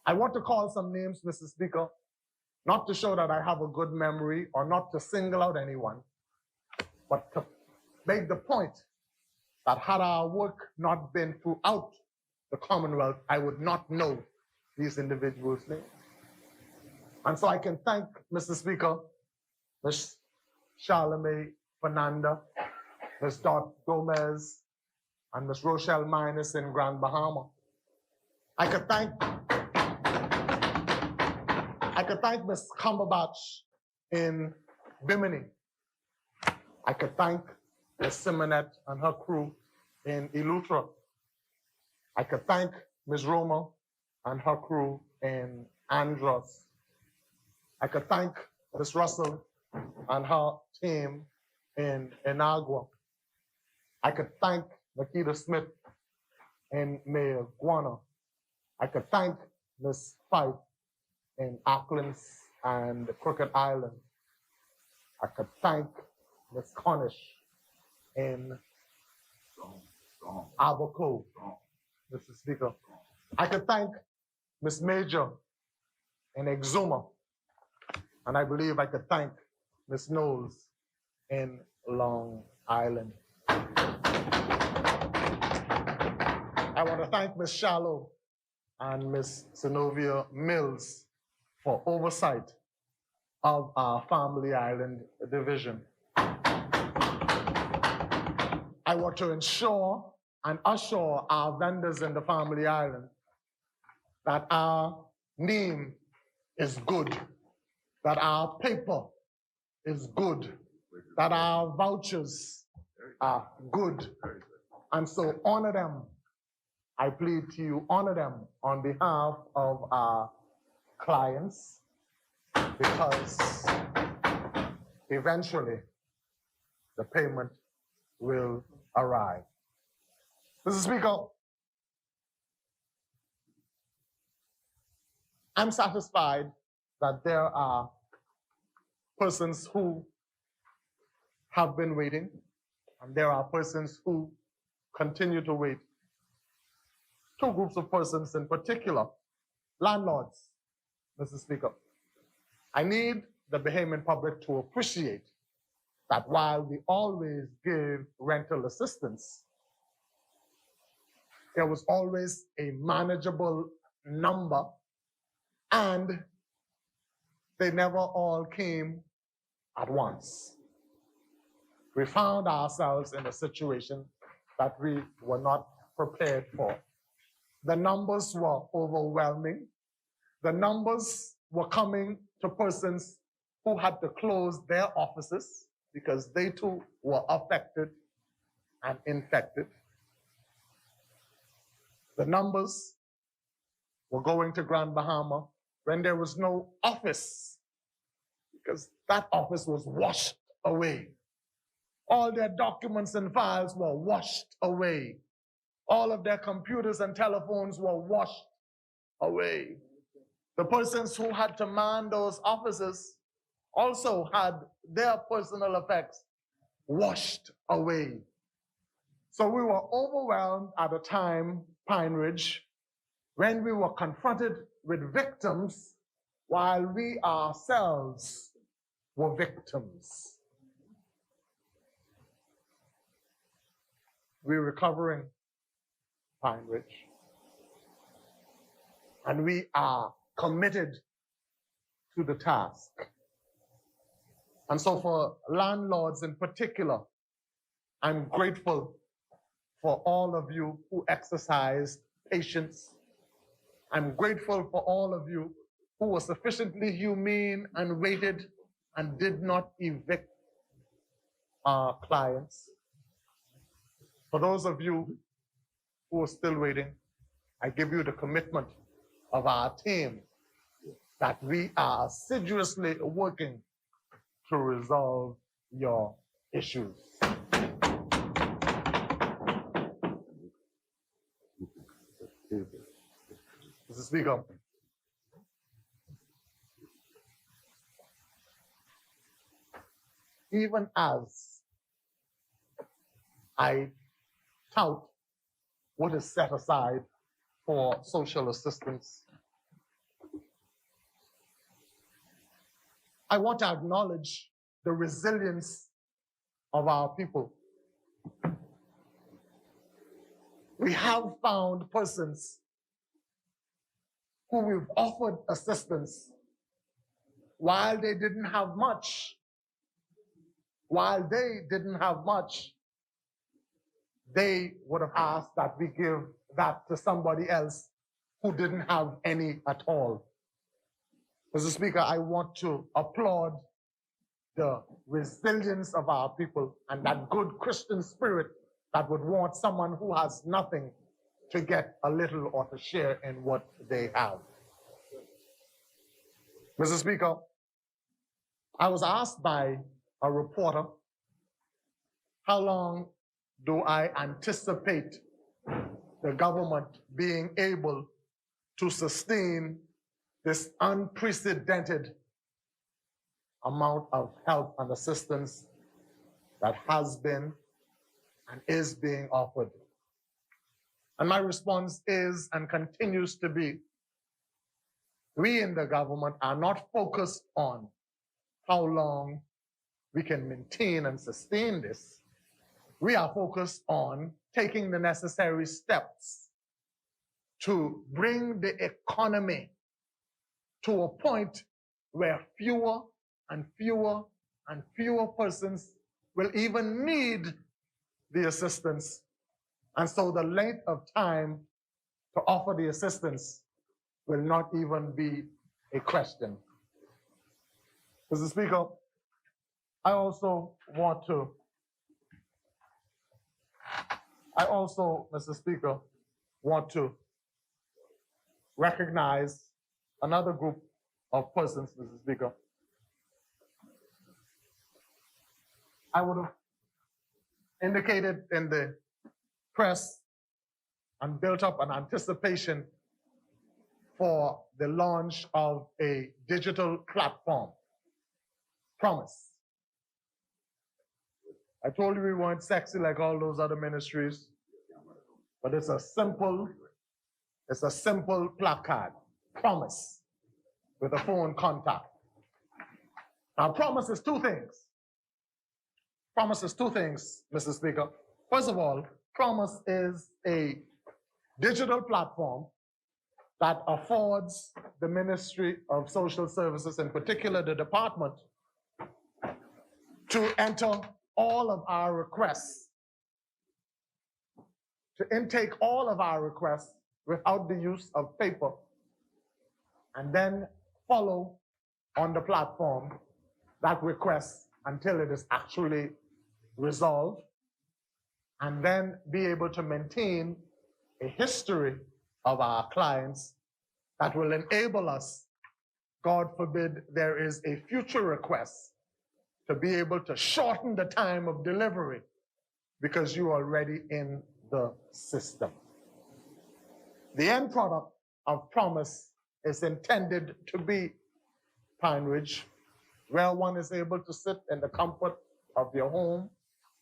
I want to call some names, Mr. Speaker, not to show that I have a good memory or not to single out anyone, but to make the point that had our work not been throughout the Commonwealth, I would not know these individuals' names. And so I can thank, Mr. Speaker, Ms. Charlemagne Fernanda, Ms. Dot Gomez, and Ms. Rochelle Minus in Grand Bahama. I could thank Ms. Cumberbatch in Bimini. I could thank Ms. Simonette and her crew in Eleuthera. I could thank Ms. Roma and her crew in Andros. I could thank Ms. Russell and her team in Inagua. I could thank Nikita Smith in Mayaguana. I could thank Ms. Fife in Auckland and Crooked Island. I could thank Ms. Cornish in Abaco, Mr. Speaker. I could thank Ms. Major in Exuma, and I believe I could thank Ms. Knowles in Long Island. I want to thank Ms. Shallow and Ms. Zenovia Mills for oversight of our Family Island division. I want to ensure and assure our vendors in the Family Island that our name is good, that our paper is good, that our vouchers are good. And so honor them. I plead to you, honor them on behalf of our clients, because eventually the payment will arrive. Mr. Speaker, I'm satisfied that there are persons who have been waiting, and there are persons who continue to wait. Two groups of persons in particular, landlords, Mr. Speaker. I need the Bahamian public to appreciate that while we always give rental assistance, there was always a manageable number And they never all came at once. We found ourselves in a situation that we were not prepared for. The numbers were overwhelming. The numbers were coming to persons who had to close their offices because they too were affected and infected. The numbers were going to Grand Bahama when there was no office, because that office was washed away. All their documents and files were washed away. All of their computers and telephones were washed away. The persons who had to man those offices also had their personal effects washed away. So we were overwhelmed at a time, Pine Ridge, when we were confronted with victims while we ourselves were victims. We're recovering, Pine Ridge, and we are committed to the task. And so for landlords in particular, I'm grateful for all of you who exercised patience. I'm grateful for all of you who were sufficiently humane and waited and did not evict our clients. For those of you who are still waiting, I give you the commitment of our team that we are assiduously working to resolve your issues. Mr. Speaker, even as I tout what is set aside for social assistance, I want to acknowledge the resilience of our people. We have found persons who we've offered assistance while they didn't have much. While they didn't have much, they would have asked that we give that to somebody else who didn't have any at all. Mr. Speaker, I want to applaud the resilience of our people and that good Christian spirit that would want someone who has nothing to get a little or to share in what they have. Mr. Speaker, I was asked by a reporter, how long do I anticipate the government being able to sustain this unprecedented amount of help and assistance that has been and is being offered? And my response is and continues to be, we in the government are not focused on how long we can maintain and sustain this. We are focused on taking the necessary steps to bring the economy to a point where fewer and fewer and fewer persons will even need the assistance. And so the length of time to offer the assistance will not even be a question. Mr. Speaker, I also, Mr. Speaker, want to recognize another group of persons, Mr. Speaker. I would have indicated in the press and built up an anticipation for the launch of a digital platform, Promise. I told you we weren't sexy like all those other ministries, but it's a simple placard, Promise, with a phone contact. Now, Promise is two things. Promise is two things, Mr. Speaker. First of all, Promise is a digital platform that affords the Ministry of Social Services, in particular the department, to enter all of our requests, to intake all of our requests without the use of paper, and then follow on the platform that request until it is actually resolved, and then be able to maintain a history of our clients that will enable us, God forbid, there is a future request, to be able to shorten the time of delivery because you're already in the system. The end product of Promise is intended to be Pine Ridge, where one is able to sit in the comfort of your home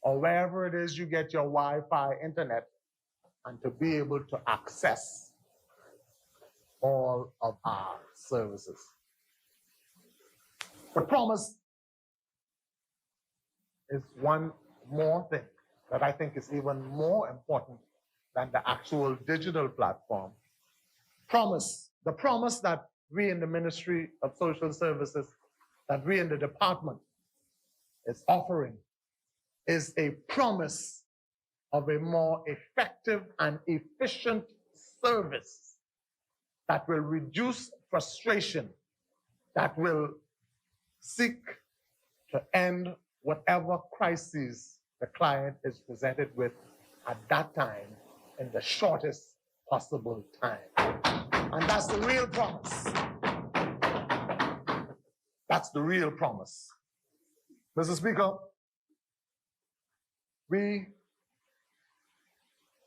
or wherever it is you get your Wi-Fi internet, and to be able to access all of our services. But Promise is one more thing that I think is even more important than the actual digital platform. Promise, the promise that we in the Ministry of Social Services, that we in the department is offering, is a promise of a more effective and efficient service that will reduce frustration, that will seek to end whatever crises the client is presented with at that time in the shortest possible time. And that's the real promise. That's the real promise. Mr. Speaker, we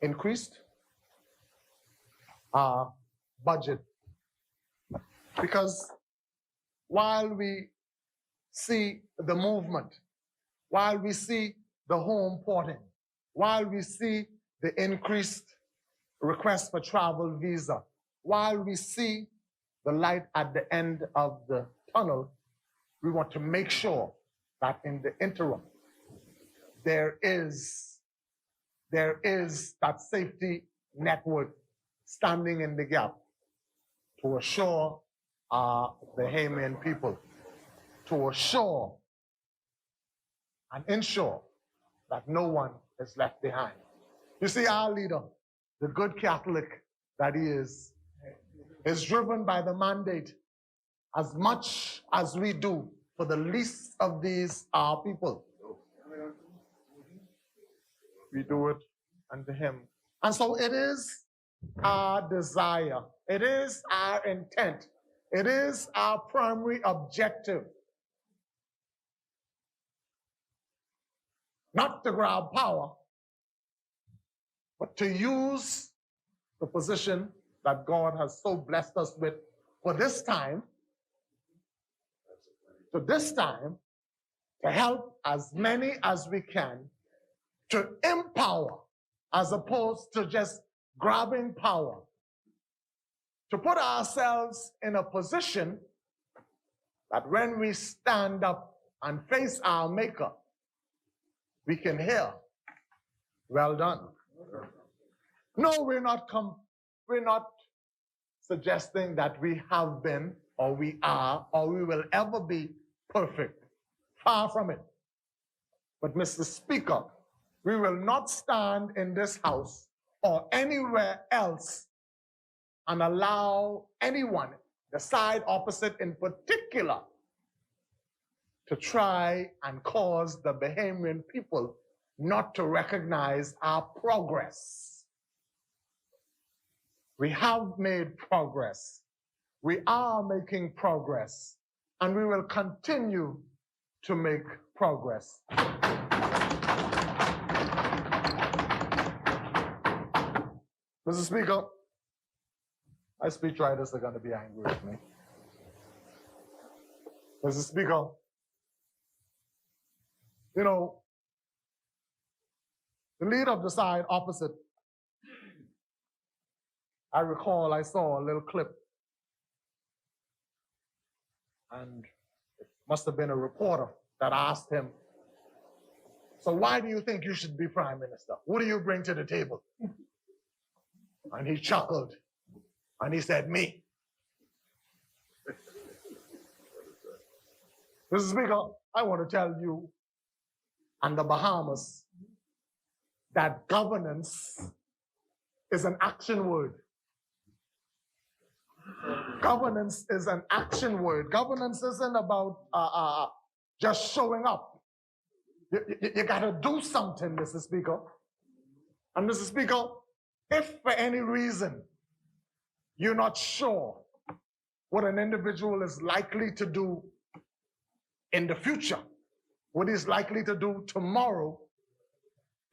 increased our budget because while we see the movement, while we see the home porting, while we see the increased request for travel visa, while we see the light at the end of the tunnel, we want to make sure that in the interim, there is that safety network standing in the gap to assure the Bahamian people, to assure and ensure that no one is left behind. You see, our leader, the good Catholic that he is driven by the mandate as much as we do for the least of these our people. We do it unto him. And so it is our desire, it is our intent, it is our primary objective not to grab power, but to use the position that God has so blessed us with for this time, to help as many as we can to empower as opposed to just grabbing power, to put ourselves in a position that when we stand up and face our Maker, we can hear, well done. No, we're not suggesting that we have been, or we are, or we will ever be perfect. Far from it. But Mr. Speaker, we will not stand in this house or anywhere else and allow anyone, the side opposite in particular, to try and cause the Bahamian people not to recognize our progress. We have made progress. We are making progress, and we will continue to make progress. Mr. Speaker, my speechwriters are going to be angry with me. Mr. Speaker, you know, the leader of the side opposite, I recall I saw a little clip, and it must have been a reporter that asked him, so why do you think you should be prime minister? What do you bring to the table? And he chuckled And he said, me. Mr. Speaker, I want to tell you and the Bahamas that governance is an action word. Governance is an action word. Governance isn't about just showing up. You got to do something, Mr. Speaker. And Mr. Speaker, if for any reason you're not sure what an individual is likely to do in the future, what he's likely to do tomorrow,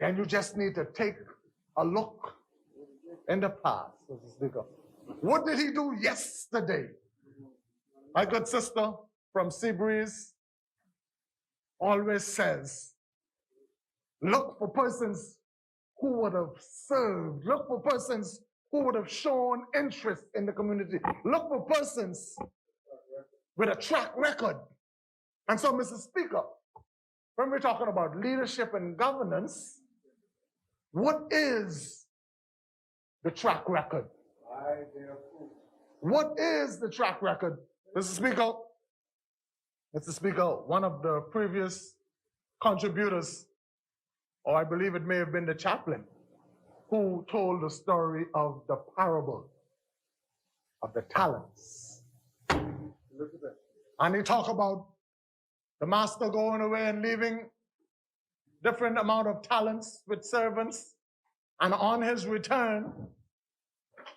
then you just need to take a look in the past, Mr. Speaker. What did he do yesterday? My good sister from Seabreeze always says, look for persons who would have served. Look for persons who would have shown interest in the community. Look for persons with a track record. And so, Mr. Speaker, when we're talking about leadership and governance, what is the track record? What is the track record? Mr. Speaker, one of the previous contributors, or I believe it may have been the chaplain, who told the story of the parable of the talents. And he talked about the master going away and leaving different amount of talents with servants. And on his return,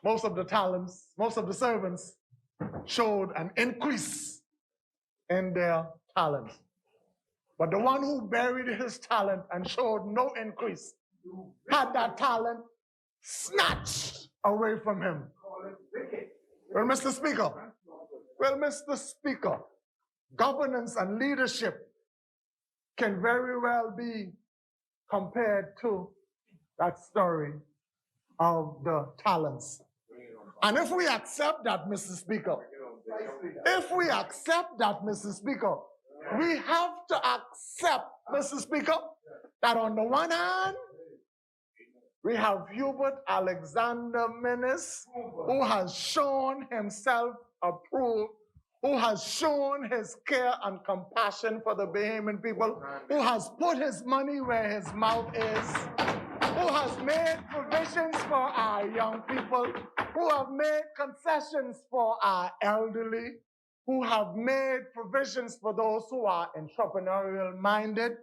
most of the servants showed an increase in their talents. But the one who buried his talent and showed no increase had that talent snatched away from him. Well, Mr. Speaker, governance and leadership can very well be compared to that story of the talents. And if we accept that, Mr. Speaker, we have to accept, Mr. Speaker, that on the one hand, we have Hubert Alexander Minnis, who has shown himself approved, who has shown his care and compassion for the Bahamian people, who has put his money where his mouth is, who has made provisions for our young people, who have made concessions for our elderly, who have made provisions for those who are entrepreneurial minded,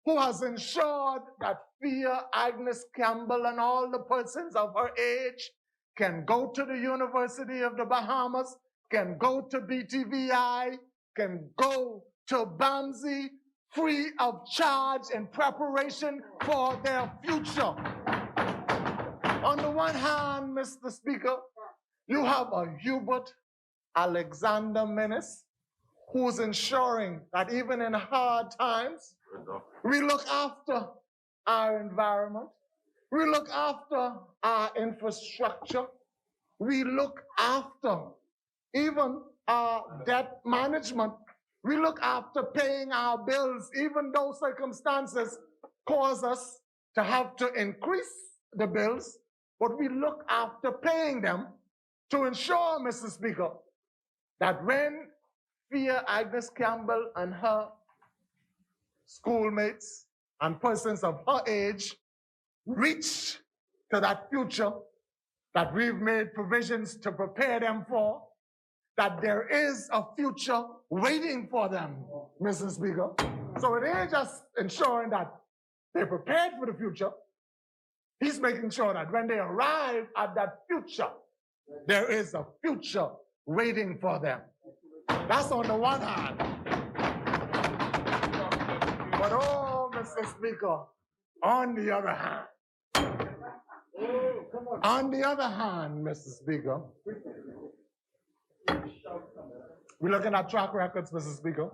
who has ensured that Fia, Agnes Campbell, and all the persons of her age can go to the University of the Bahamas, can go to BTVI, can go to BAMSI free of charge in preparation for their future. On the one hand, Mr. Speaker, you have a Hubert Alexander Minnis who's ensuring that even in hard times, we look after our environment, we look after our infrastructure, we look after even our debt management, we look after paying our bills, even though circumstances cause us to have to increase the bills, but we look after paying them to ensure, Mr. Speaker, that when Fia Agnes Campbell and her schoolmates and persons of her age reach to that future that we've made provisions to prepare them for, that there is a future waiting for them, Mr. Speaker. So it ain't just ensuring that they're prepared for the future. He's making sure that when they arrive at that future, there is a future waiting for them. That's on the one hand. But oh, Mr. Speaker, on the other hand, Mr. Speaker, we're looking at track records, Mr. Speaker.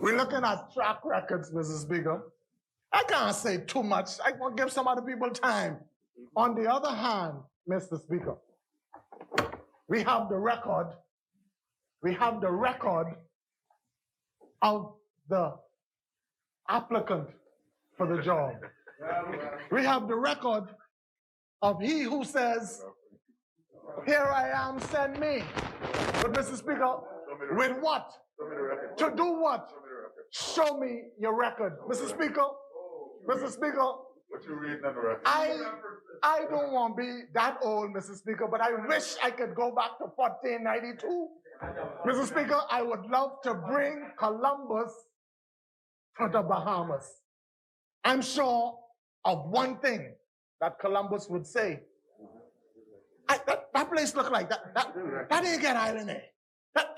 We're looking at track records, Mr. Speaker. I can't say too much. I want to give some other people time. On the other hand, Mr. Speaker, we have the record of the applicant for the job. We have the record of he who says, here I am, send me. But Mr. Speaker, with what? To do what? Show me your record. Mr. Speaker, Mr. Speaker, What you reading on the record? I don't want to be that old, Mr. Speaker, but I wish I could go back to 1492. Mr. Speaker, I would love to bring Columbus to the Bahamas. I'm sure of one thing that Columbus would say. That place look like that ain't Gat Island there. That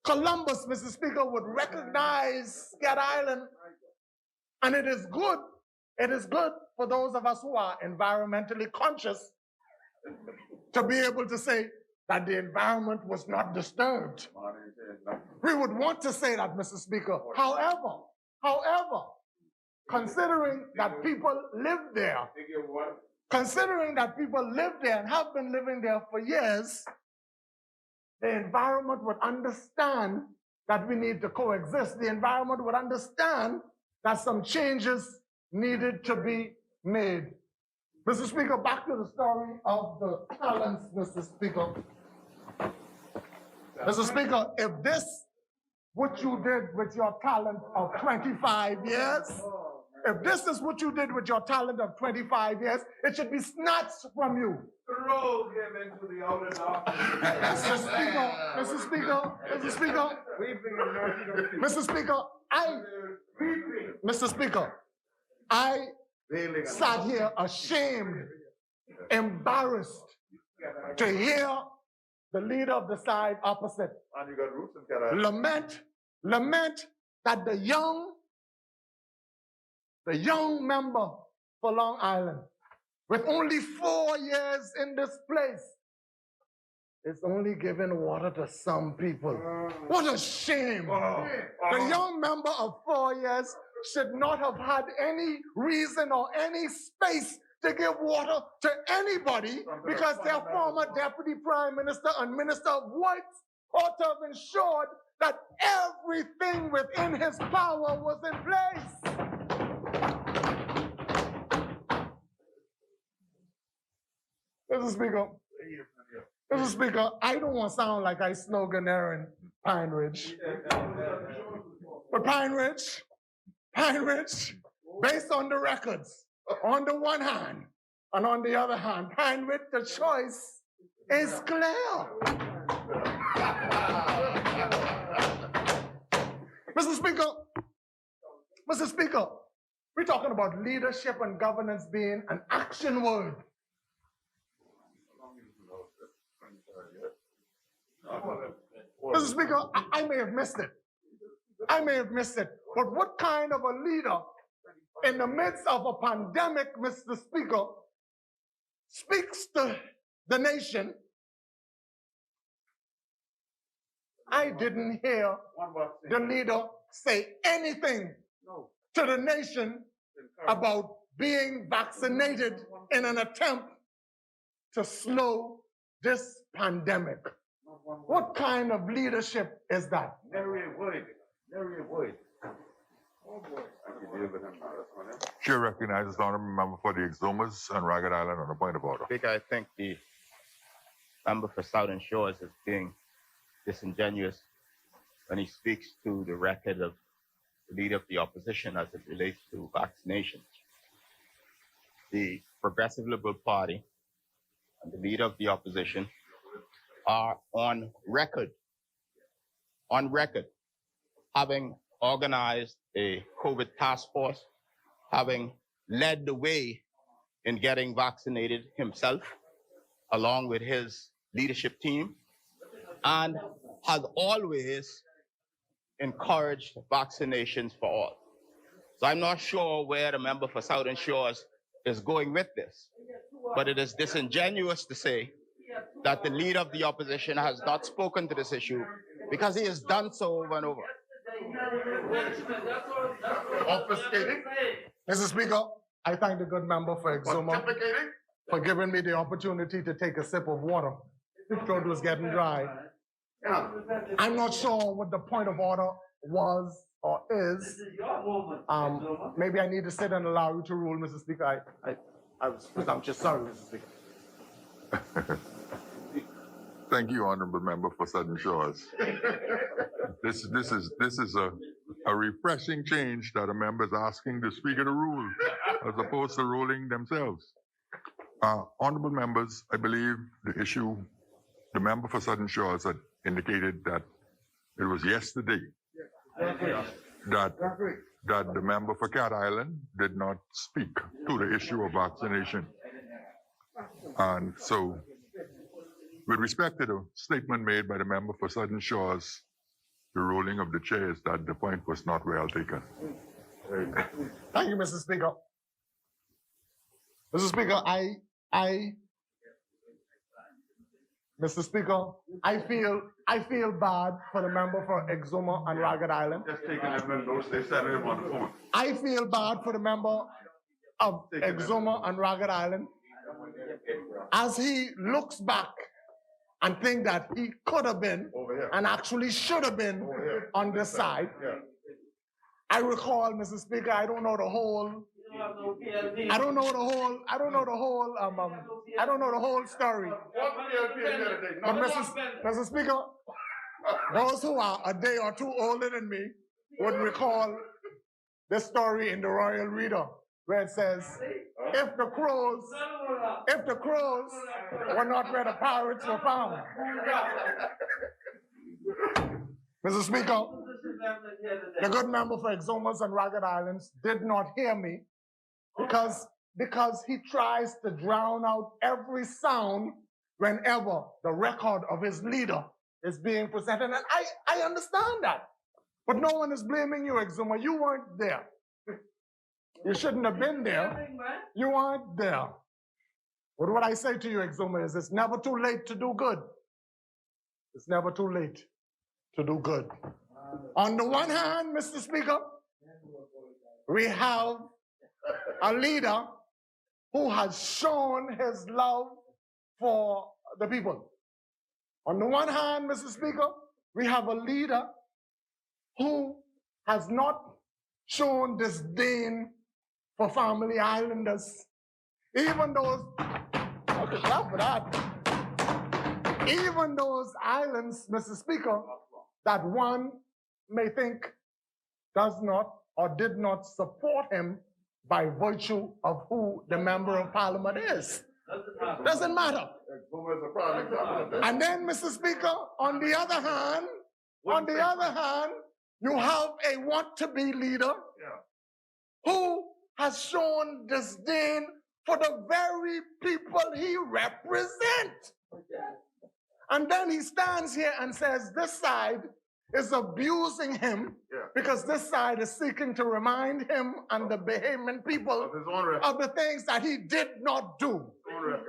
Columbus, Mr. Speaker, would recognize Gat Island. And it is good for those of us who are environmentally conscious to be able to say that the environment was not disturbed. We would want to say that, Mr. Speaker. However, considering that people live there, and have been living there for years, the environment would understand that we need to coexist. The environment would understand that some changes needed to be made. Mr. Speaker, back to the story of the talents, Mr. Speaker. Mr. Speaker, if this, what you did with your talent of 25 years, if this is what you did with your talent of 25 years, it should be snatched from you. Throw him into the outer darkness. Mr. Speaker, I sat here ashamed, embarrassed to hear the leader of the side opposite lament that the young member for Long Island, with only 4 years in this place, is only giving water to some people. What a shame. The young member of 4 years should not have had any reason or any space to give water to anybody because their former deputy prime minister and minister of works ought to have ensured that everything within his power was in place. Mr. Speaker, I don't want to sound like I sloganeering Pine Ridge. But Pine Ridge, based on the records, on the one hand, and on the other hand, Pine Ridge, the choice is clear. Mr. Speaker, we're talking about leadership and governance being an action word. Mr. Speaker, I may have missed it. But what kind of a leader in the midst of a pandemic, Mr. Speaker, speaks to the nation? I didn't hear the leader say anything to the nation about being vaccinated in an attempt to slow this pandemic. What kind of leadership is that? Nary a word. Chair recognizes the honorable member for the Exumas and Ragged Island on a point of order. Speaker, I think the member for Southern Shores is being disingenuous when he speaks to the record of the leader of the opposition as it relates to vaccinations. The Progressive Liberal Party and the leader of the opposition are on record, having organized a COVID task force, having led the way in getting vaccinated himself, along with his leadership team, and has always encouraged vaccinations for all. So I'm not sure where the member for Southern Shores is going with this, but it is disingenuous to say that the leader of the opposition has not spoken to this issue because he has done so over and over. Obfuscating. Mr. Speaker, I thank the good member for Exuma for giving me the opportunity to take a sip of water. The throat was getting dry. I'm not sure what the point of order was or is. Maybe I need to sit and allow you to rule, Mr. Speaker. I was presumptuous. Sorry, Mr. Speaker. Thank you, Honorable Member for Southern Shores. This is a refreshing change that a member is asking the Speaker to rule, as opposed to ruling themselves. Honorable members, I believe the member for Southern Shores had indicated that it was yesterday that the member for Cat Island did not speak to the issue of vaccination. And so, with respect to the statement made by the member for Southern Shores, the ruling of the chair is that the point was not well taken. Thank you, Mr. Speaker. Mr. Speaker, Mr. Speaker, I feel bad for the member for Exuma and Ragged Island. Just taking them notes, they said it on the phone. I feel bad for the member of Exuma and Ragged Island as he looks back and think that he could have been and actually should have been on this side. I recall, Mr. Speaker, I don't know the whole story. But Mr. Speaker, those who are a day or two older than me would recall this story in the Royal Reader, where it says, if the crows were not where the pirates were found. Mr. Speaker, the good member for Exumas and Ragged Islands did not hear me because he tries to drown out every sound whenever the record of his leader is being presented. And I understand that. But no one is blaming you, Exuma. You weren't there. You shouldn't have been there. You weren't there. But what I say to you, Exuma, is it's never too late to do good. It's never too late to do good. On the one hand, Mr. Speaker, we have a leader who has shown his love for the people. On the one hand, Mr. Speaker, we have a leader who has not shown disdain for family islanders. Even those, okay, clap for that. Even those islands, Mr. Speaker, that one may think does not or did not support him by virtue of who the member of parliament is. Doesn't matter. And then, Mr. Speaker, on the other hand, you have a want-to-be leader who has shown disdain for the very people he represents. And then he stands here and says this side is abusing him because this side is seeking to remind him and the Bahamian people of the things that he did not do,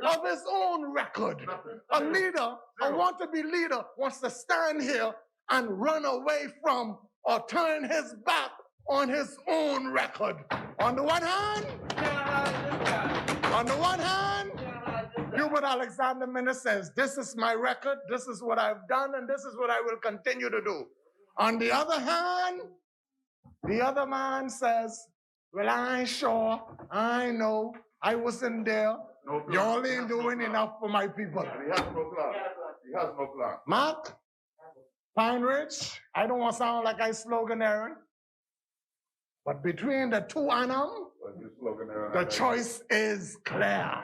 of his own record. A leader, a want-to-be leader, wants to stand here and run away from or turn his back on his own record. On the one hand, Hubert Alexander Minna says, this is my record, this is what I've done, and this is what I will continue to do. On the other hand, the other man says, well, I ain't sure, I know, I wasn't there. Y'all ain't doing enough for my people. He has no plan. He has no plan. Mark, Pine Ridge, I don't want to sound like I sloganeering, but between the two of them, the choice is clear.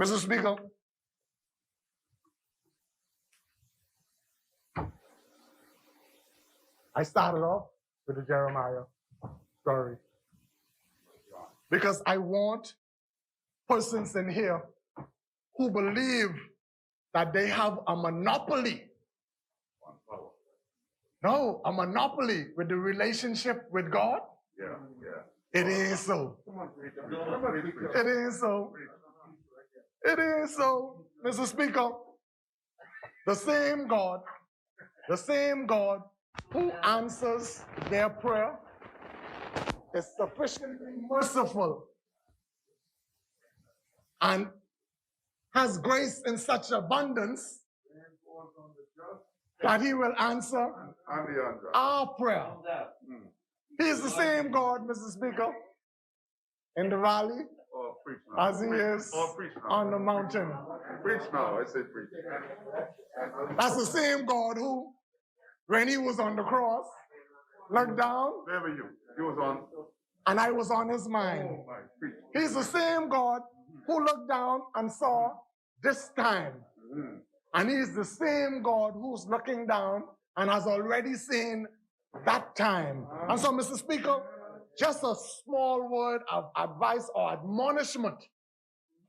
Mr. Speaker, I started off with the Jeremiah story because I want persons in here who believe that they have a monopoly. No, a monopoly with the relationship with God. It ain't so. It ain't so. It is so, Mr. Speaker. The same God who answers their prayer is sufficiently merciful and has grace in such abundance that he will answer our prayer. He is the same God, Mr. Speaker, in the valley as he is on the mountain. Preach now, I said preach. That's the same God who, when he was on the cross, looked down, Where were you? You was on. and I was on his mind. Oh my, preach. He's the same God who looked down and saw this time. Mm. And he's the same God who's looking down and has already seen that time. And so, Mr. Speaker, just a small word of advice or admonishment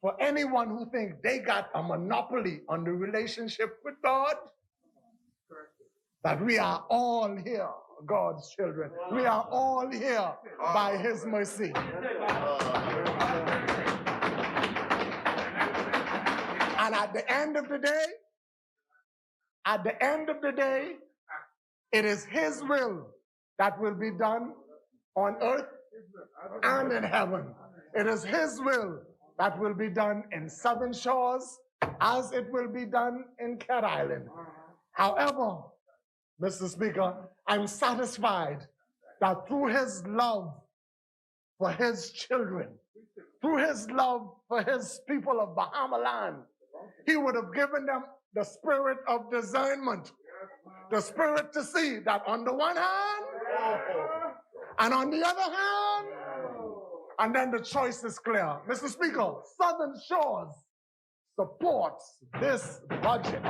for anyone who thinks they got a monopoly on the relationship with God, that we are all here, God's children. We are all here by his mercy. And at the end of the day, it is his will that will be done on earth and in heaven. It is his will that will be done in Southern Shores as it will be done in Cat Island. However, Mr. Speaker, I'm satisfied that through his love for his children, through his love for his people of Bahama land, he would have given them the spirit of discernment, the spirit to see that on the one hand and on the other hand, and then the choice is clear. Mr. Speaker, Southern Shores supports this budget.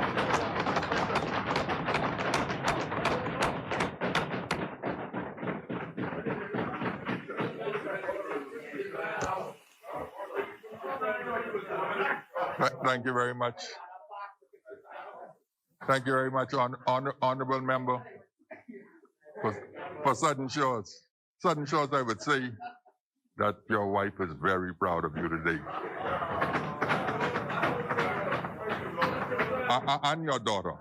Thank you very much. Thank you very much, honorable member for Southern Shores. Southern Shores, I would say that your wife is very proud of you today. And your daughter.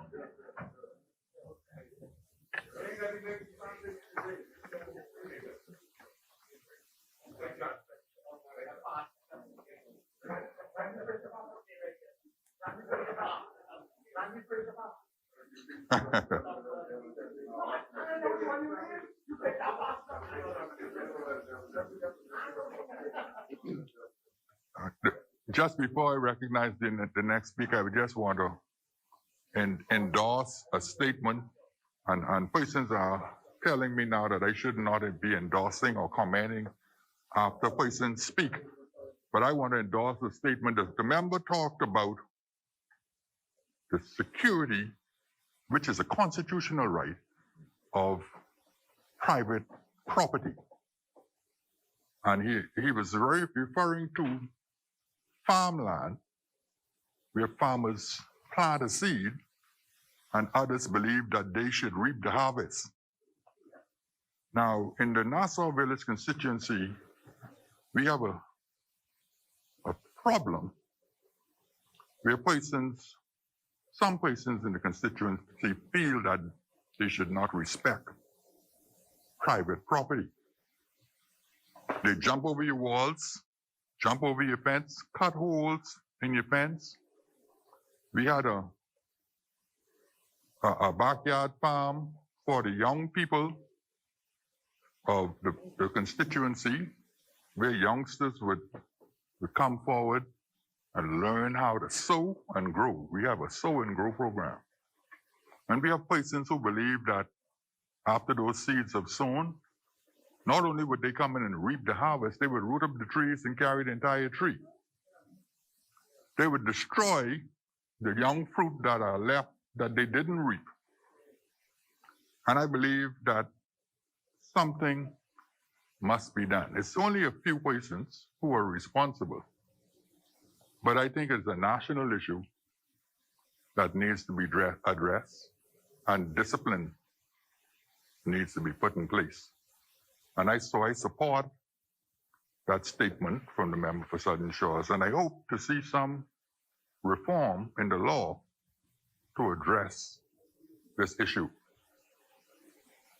Just before I recognize the next speaker, I would just want to endorse a statement, and persons are telling me now that I should not be endorsing or commenting after persons speak. But I want to endorse the statement that the member talked about the security, which is a constitutional right, of private property. And he was referring to farmland, where farmers plant a seed and others believe that they should reap the harvest. Now, in the Nassau Village constituency, we have a problem where some persons in the constituency feel that they should not respect private property. They jump over your walls, jump over your fence, cut holes in your fence. We had a backyard farm for the young people of the constituency, where youngsters would come forward and learn how to sow and grow. We have a sow and grow program. And we have persons who believe that after those seeds have sown, not only would they come in and reap the harvest, they would root up the trees and carry the entire tree. They would destroy the young fruit that are left that they didn't reap. And I believe that something must be done. It's only a few persons who are responsible. But I think it's a national issue that needs to be addressed, and discipline needs to be put in place. And I support that statement from the member for Southern Shores, and I hope to see some reform in the law to address this issue.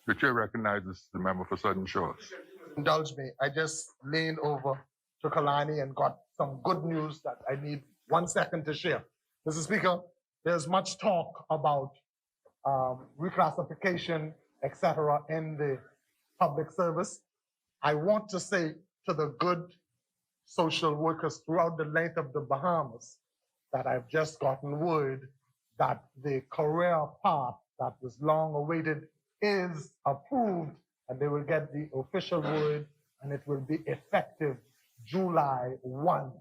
The chair recognizes the member for Southern Shores. Indulge me, I just leaned over to Kalani and got some good news that I need 1 second to share. Mr. Speaker, there's much talk about reclassification, etc., in the public service. I want to say to the good social workers throughout the length of the Bahamas that I've just gotten word that the career path that was long awaited is approved, and they will get the official word, and it will be effective July 1.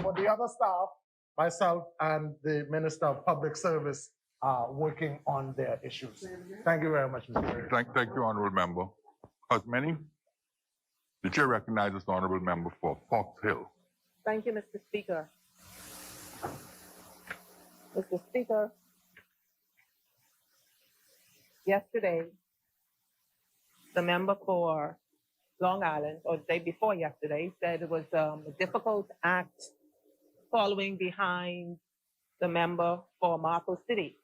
For the other staff, myself and the Minister of Public Service are working on their issues. Thank you very much, Mr. Chair. Thank you, Honorable Member. As many, the chair recognizes the Honorable Member for Fox Hill. Thank you, Mr. Speaker. Mr. Speaker, yesterday, the member for Long Island, or the day before yesterday, said it was a difficult act following behind the member for Marple City.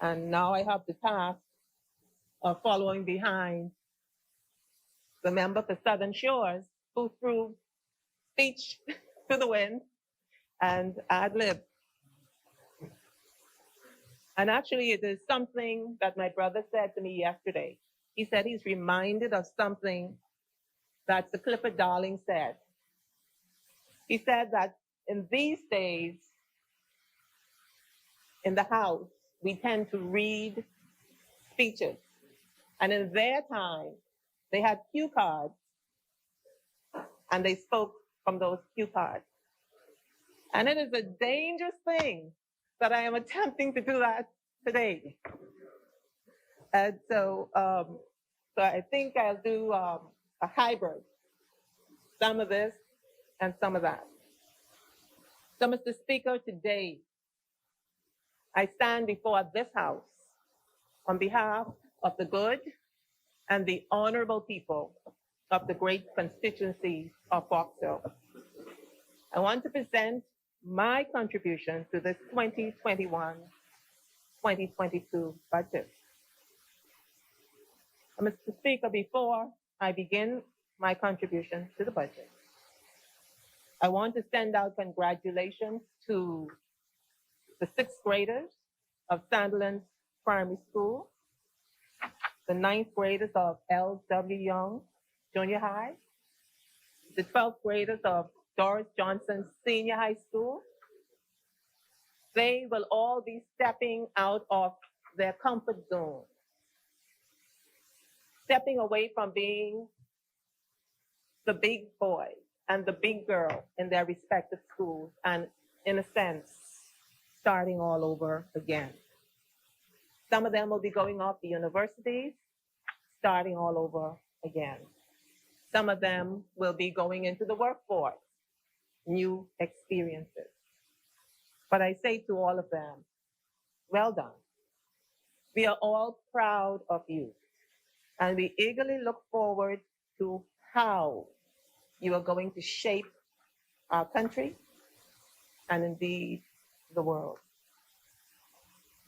And now I have the task of following behind the member for Southern Shores, who threw speech to the wind and ad-lib. And actually, it is something that my brother said to me yesterday. He said he's reminded of something that Sir Clifford Darling said. He said that in these days, in the House, we tend to read speeches. And in their time, they had cue cards, and they spoke from those cue cards. And it is a dangerous thing that I am attempting to do that today. And so I think I'll do a hybrid, some of this and some of that. So, Mr. Speaker, today, I stand before this House on behalf of the good and the honorable people of the great constituency of Fox Hill. I want to present my contribution to this 2021-2022 budget. Mr. Speaker, before I begin my contribution to the budget, I want to send out congratulations to the 6th graders of Sandilands Primary School, the 9th graders of L.W. Young Junior High, the 12th graders of Doris Johnson Senior High School. They will all be stepping out of their comfort zone, stepping away from being the big boy and the big girl in their respective schools, and in a sense, starting all over again. Some of them will be going off to universities, starting all over again. Some of them will be going into the workforce, new experiences. But I say to all of them, well done. We are all proud of you, and we eagerly look forward to how you are going to shape our country and indeed the world.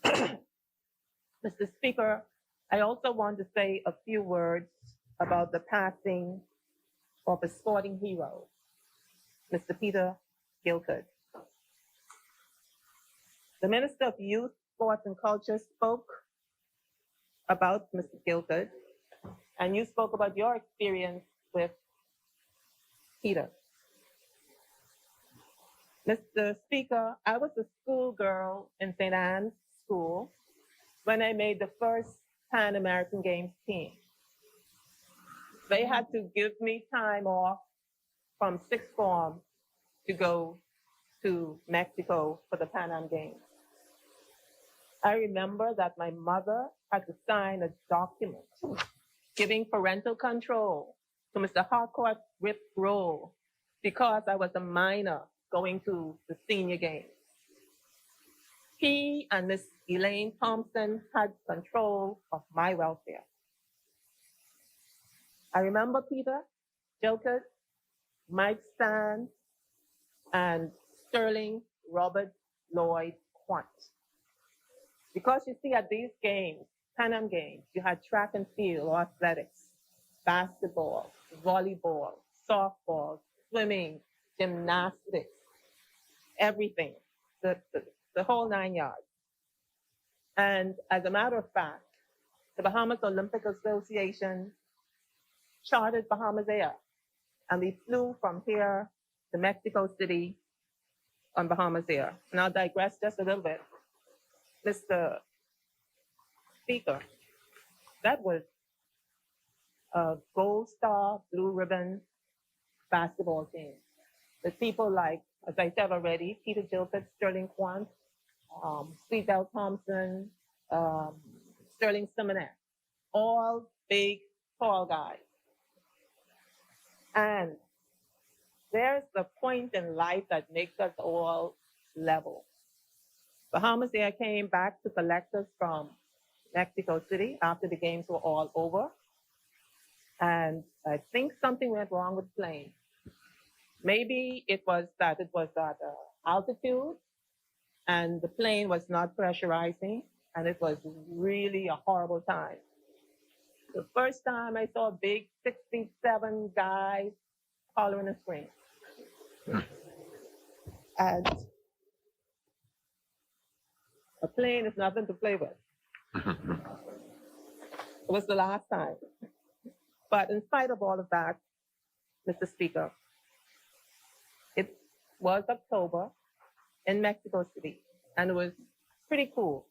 Mr. Speaker, I also want to say a few words about the passing of a sporting hero, Mr. Peter Gilcud. The Minister of Youth, Sports and Culture spoke about Mr. Gilcud, and you spoke about your experience with Peter. Mr. Speaker, I was a schoolgirl in St. Anne's School when I made the first Pan American Games team. They had to give me time off from sixth form to go to Mexico for the Pan Am Games. I remember that my mother had to sign a document giving parental control to Mr. Harcourt Rip Rowe because I was a minor going to the senior games. He and Miss Elaine Thompson had control of my welfare. I remember Peter Gilcud, Mike Sand, and Sterling Robert Lloyd Quant. Because you see, at these games, Pan Am Games, you had track and field or athletics, basketball, volleyball, softball, swimming, gymnastics, everything, the whole 9 yards. And as a matter of fact, the Bahamas Olympic Association chartered Bahamas Air, and we flew from here to Mexico City on Bahamas Air. And I'll digress just a little bit. Mr. Speaker, that was a gold star, blue ribbon basketball team with people like, as I said already, Peter Gilbert, Sterling Quant, Steve Bell Thompson, Sterling Simonet, all big, tall guys. And there's the point in life that makes us all level. Bahamas Air came back to collect us from Mexico City after the games were all over. And I think something went wrong with the plane. Maybe it was at altitude and the plane was not pressurizing, and it was really a horrible time. The first time I saw a big 67 guys hollering and screaming. And a plane is nothing to play with. It was the last time. But in spite of all of that, Mr. Speaker, it was October in Mexico City, and it was pretty cool.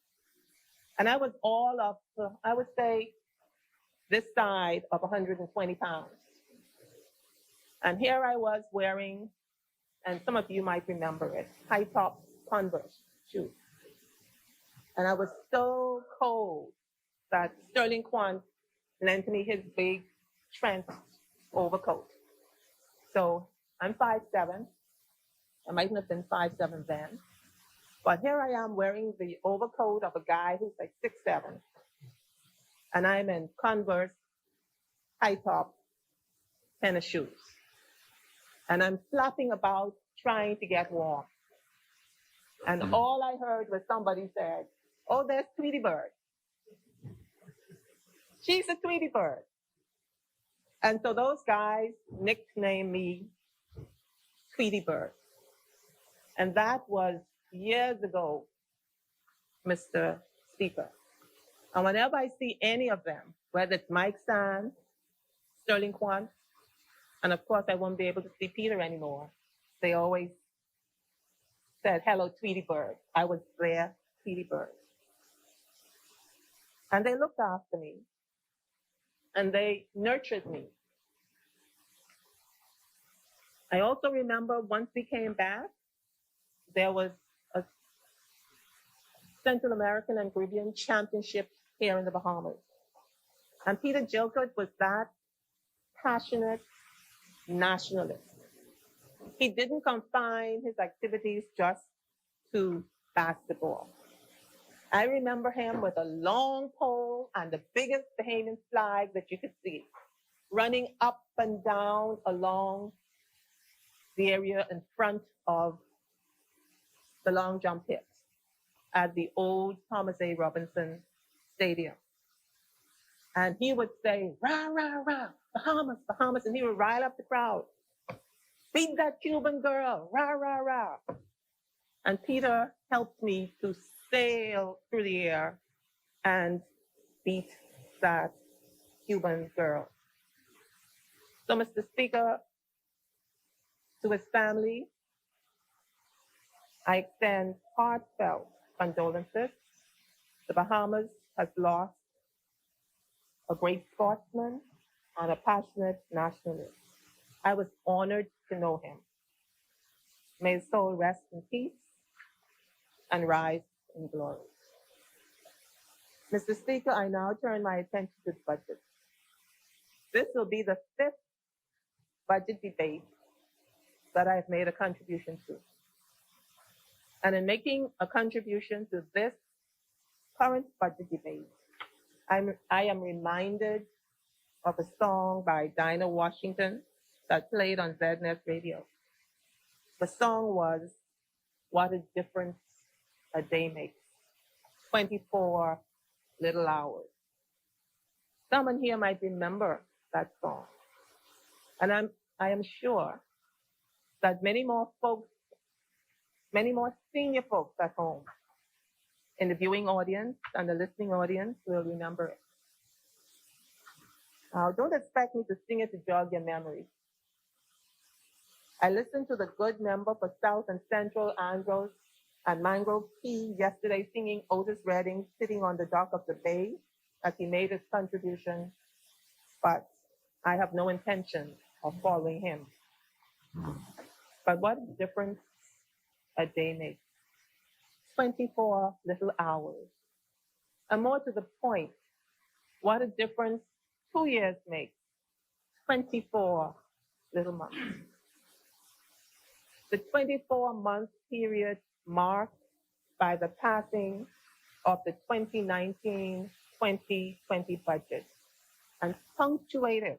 And I was all up to, I would say, this side of 120 pounds. And here I was wearing, and some of you might remember it, high top Converse shoes. And I was so cold that Sterling Quant lent me his big trench overcoat. So I'm 5'7". I mightn't have been 5'7" then. But here I am wearing the overcoat of a guy who's like 6'7". And I'm in Converse high top tennis shoes. And I'm flapping about trying to get warm. And all I heard was somebody said, "Oh, there's Tweety Bird. She's a Tweety Bird." And so those guys nicknamed me Tweety Bird. And that was years ago, Mr. Speaker. And whenever I see any of them, whether it's Mike Sands, Sterling Quant, and of course I won't be able to see Peter anymore, they always said, "Hello, Tweety Bird." I was their Tweety Bird. And they looked after me, and they nurtured me. I also remember once we came back, there was a Central American and Caribbean Championship here in the Bahamas. And Peter Gilbert was that passionate nationalist. He didn't confine his activities just to basketball. I remember him with a long pole and the biggest Bahamian flag that you could see, running up and down along the area in front of the long jump pit at the old Thomas A. Robinson Stadium. And he would say, "Rah, rah, rah, Bahamas, Bahamas," and he would rile up the crowd. "Beat that Cuban girl, rah, rah, rah." And Peter helped me to sail through the air and beat that Cuban girl. So, Mr. Speaker, to his family, I extend heartfelt condolences. The Bahamas has lost a great sportsman and a passionate nationalist. I was honored to know him. May his soul rest in peace and rise in glory. Mr. Speaker, I now turn my attention to the budget. This will be the 5th budget debate that I've made a contribution to. And in making a contribution to this current budget debate, I am reminded of a song by Dinah Washington that played on ZNet Radio. The song was "What a Difference a Day Makes," 24 little hours. Someone here might remember that song. And I am sure that many more senior folks at home in the viewing audience and the listening audience will remember it. Now, don't expect me to sing it to jog your memory. I listened to the good member for South and Central Andros and Mangrove Key yesterday singing Otis Redding sitting on the dock of the bay as he made his contribution, but I have no intention of following him. But what a difference a day makes. 24 little hours. And more to the point, what a difference 2 years makes. 24 little months. The 24-month period marked by the passing of the 2019-2020 budget and punctuated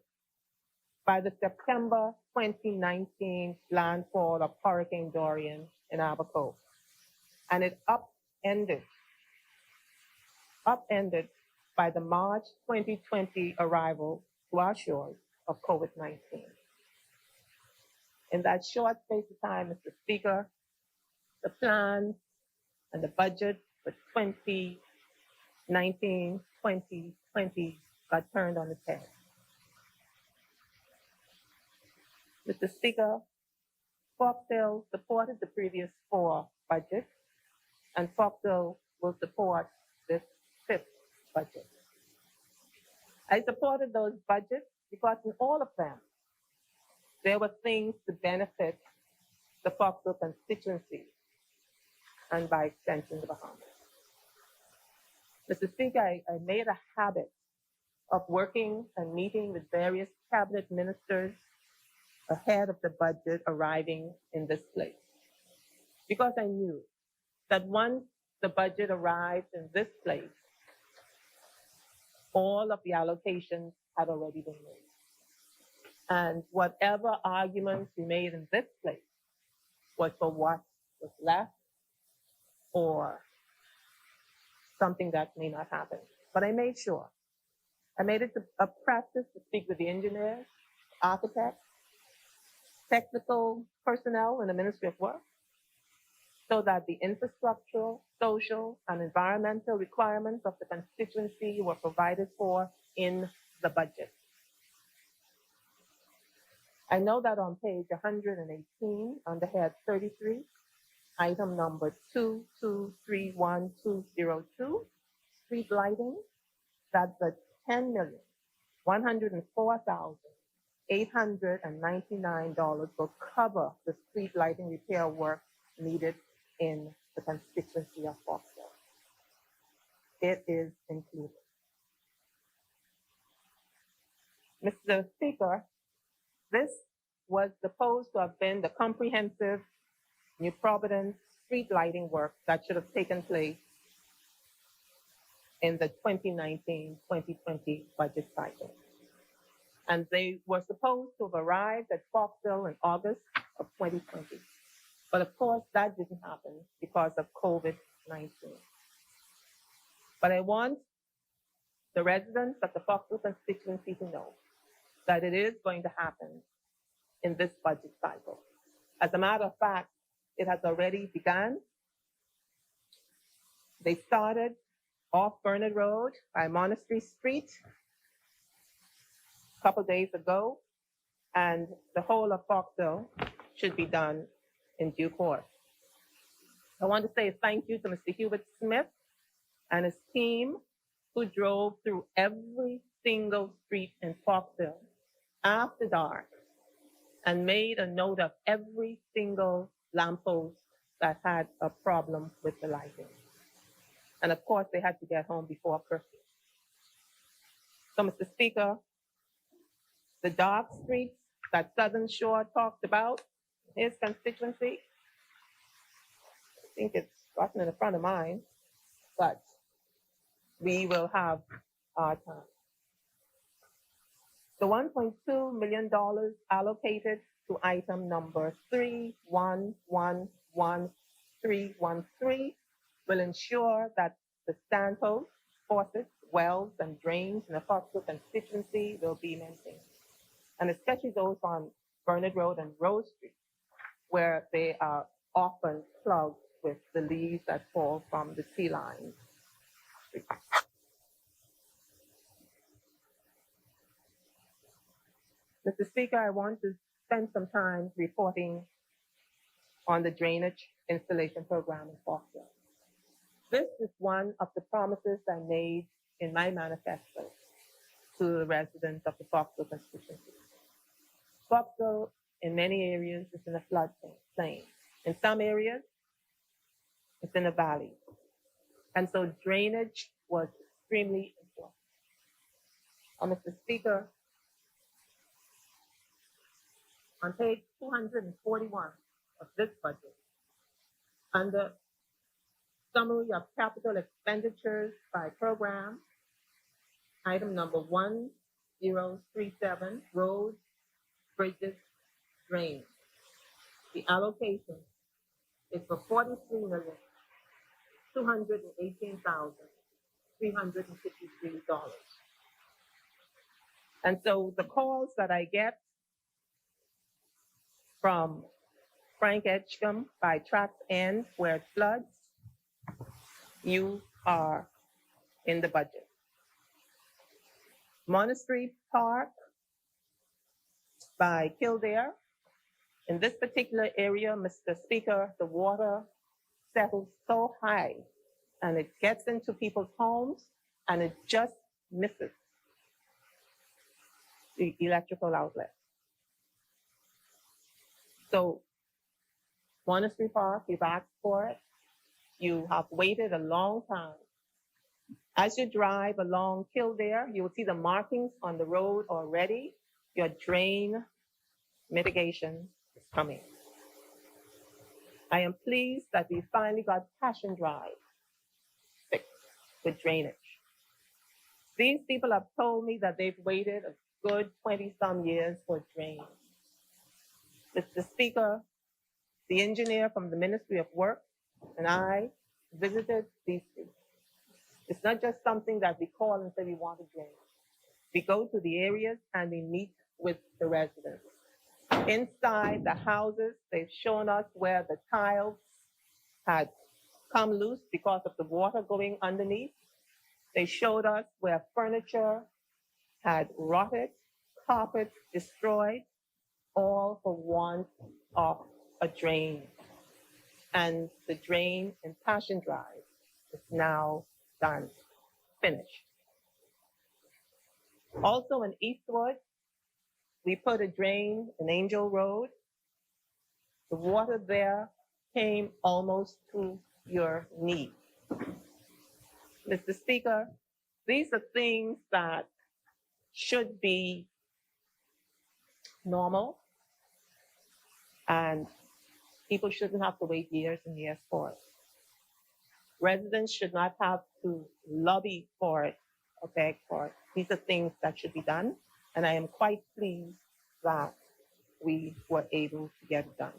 by the September 2019 landfall of Hurricane Dorian in Abaco. And it upended by the March 2020 arrival to our shores of COVID-19. In that short space of time, Mr. Speaker, the plan and the budget for 2019-2020 got turned on its head. Mr. Speaker, Falkville supported the previous 4 budgets, and Falkville will support this 5th budget. I supported those budgets because in all of them, there were things to benefit the Falkville constituency and by extension the Bahamas. Mr. Speaker, I made a habit of working and meeting with various cabinet ministers ahead of the budget arriving in this place, because I knew that once the budget arrived in this place, all of the allocations had already been made. And whatever arguments we made in this place was for what was left or something that may not happen. But I made sure. I made it a practice to speak with the engineers, architects, technical personnel in the Ministry of Work, so that the infrastructural, social, and environmental requirements of the constituency were provided for in the budget. I know that on page 118, under head 33, item number 2231202, street lighting, that the $10,104,899 will cover the street lighting repair work needed in the constituency of Falkville. It is included. Mr. Speaker, this was supposed to have been the comprehensive New Providence street lighting work that should have taken place in the 2019-2020 budget cycle. And they were supposed to have arrived at Falkville in August of 2020. But of course, that didn't happen because of COVID-19. But I want the residents of the Falkville constituency to know that it is going to happen in this budget cycle. As a matter of fact, it has already begun. They started off Bernard Road by Monastery Street a couple days ago, and the whole of Falkville should be done in due course. I want to say thank you to Mr. Hubert Smith and his team who drove through every single street in Falkville after dark and made a note of every single lamppost that had a problem with the lighting. And of course, they had to get home before curfew. So, Mr. Speaker, the dark streets that Southern Shore talked about, his constituency, I think it's gotten in the front of mine, but we will have our time. The $1.2 million allocated to item number 31111313 will ensure that the standposts, faucets, wells, and drains in the Falkville constituency will be maintained, and especially those on Bernard Road and Rose Street, where they are often plugged with the leaves that fall from the sea lines. Mr. Speaker, I want to spend some time reporting on the drainage installation program in Foxville. This is one of the promises I made in my manifesto to the residents of the Foxville constituency. Foxville, in many areas, is in a floodplain. In some areas, it's in a valley. And so drainage was extremely important. Mr. Speaker, on page 241 of this budget, under summary of capital expenditures by program, item number 1037, roads, bridges, drains. The allocation is for $43,218,353. And so the calls that I get from Frank Edgecombe by Track's End, where it floods, you are in the budget. Monastery Park by Kildare. In this particular area, Mr. Speaker, the water settles so high and it gets into people's homes and it just misses the electrical outlet. So Monastery Park, you've asked for it. You have waited a long time. As you drive along Kildare, you will see the markings on the road already. Your drain mitigation is coming. I am pleased that we finally got Passion Drive fixed with drainage. These people have told me that they've waited a good 20-some years for drain. Mr. Speaker, the engineer from the Ministry of Work and I visited these streets. It's not just something that we call and say we want to drain. We go to the areas and we meet with the residents. Inside the houses, they've shown us where the tiles had come loose because of the water going underneath. They showed us where furniture had rotted, carpet destroyed, all for want of a drain. And the drain in Passion Drive is now done, finished. Also in Eastwood, we put a drain in Angel Road. The water there came almost to your knee. Mr. Speaker, these are things that should be normal, and people shouldn't have to wait years and years for it. Residents should not have to lobby for it or beg for it. These are things that should be done, and I am quite pleased that we were able to get it done.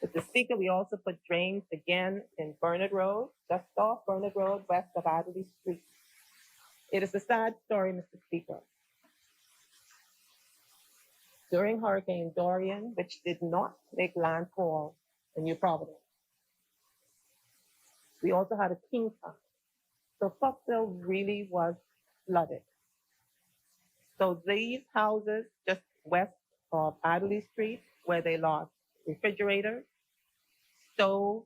Mr. Speaker, we also put drains again in Bernard Road, just off Bernard Road, west of Adderley Street. It is a sad story, Mr. Speaker. During Hurricane Dorian, which did not make landfall in New Providence, we also had a king tide. So Foxville really was flooded. So these houses just west of Adderley Street, where they lost refrigerators, stove,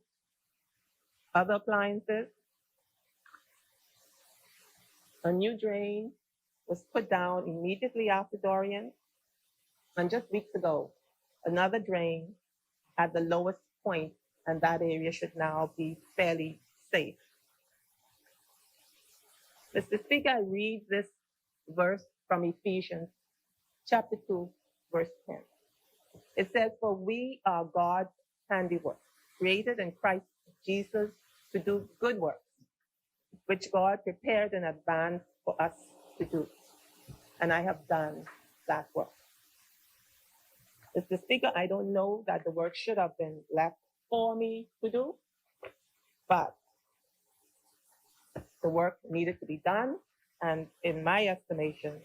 other appliances, a new drain was put down immediately after Dorian. And just weeks ago, another drain at the lowest point, and that area should now be fairly safe. Mr. Speaker, I read this verse from Ephesians chapter 2, verse 10. It says, "For we are God's handiwork, created in Christ Jesus to do good works, which God prepared in advance for us to do." And I have done that work. Mr. Speaker, I don't know that the work should have been left for me to do, but the work needed to be done. And in my estimation,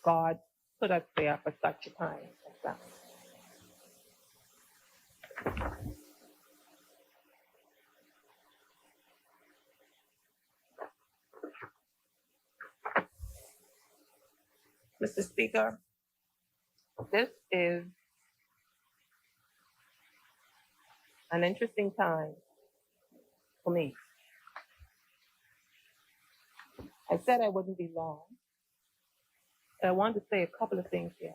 God put us there for such a time as that. Mr. Speaker, this is an interesting time for me. I said I wouldn't be long, but I want to say a couple of things here.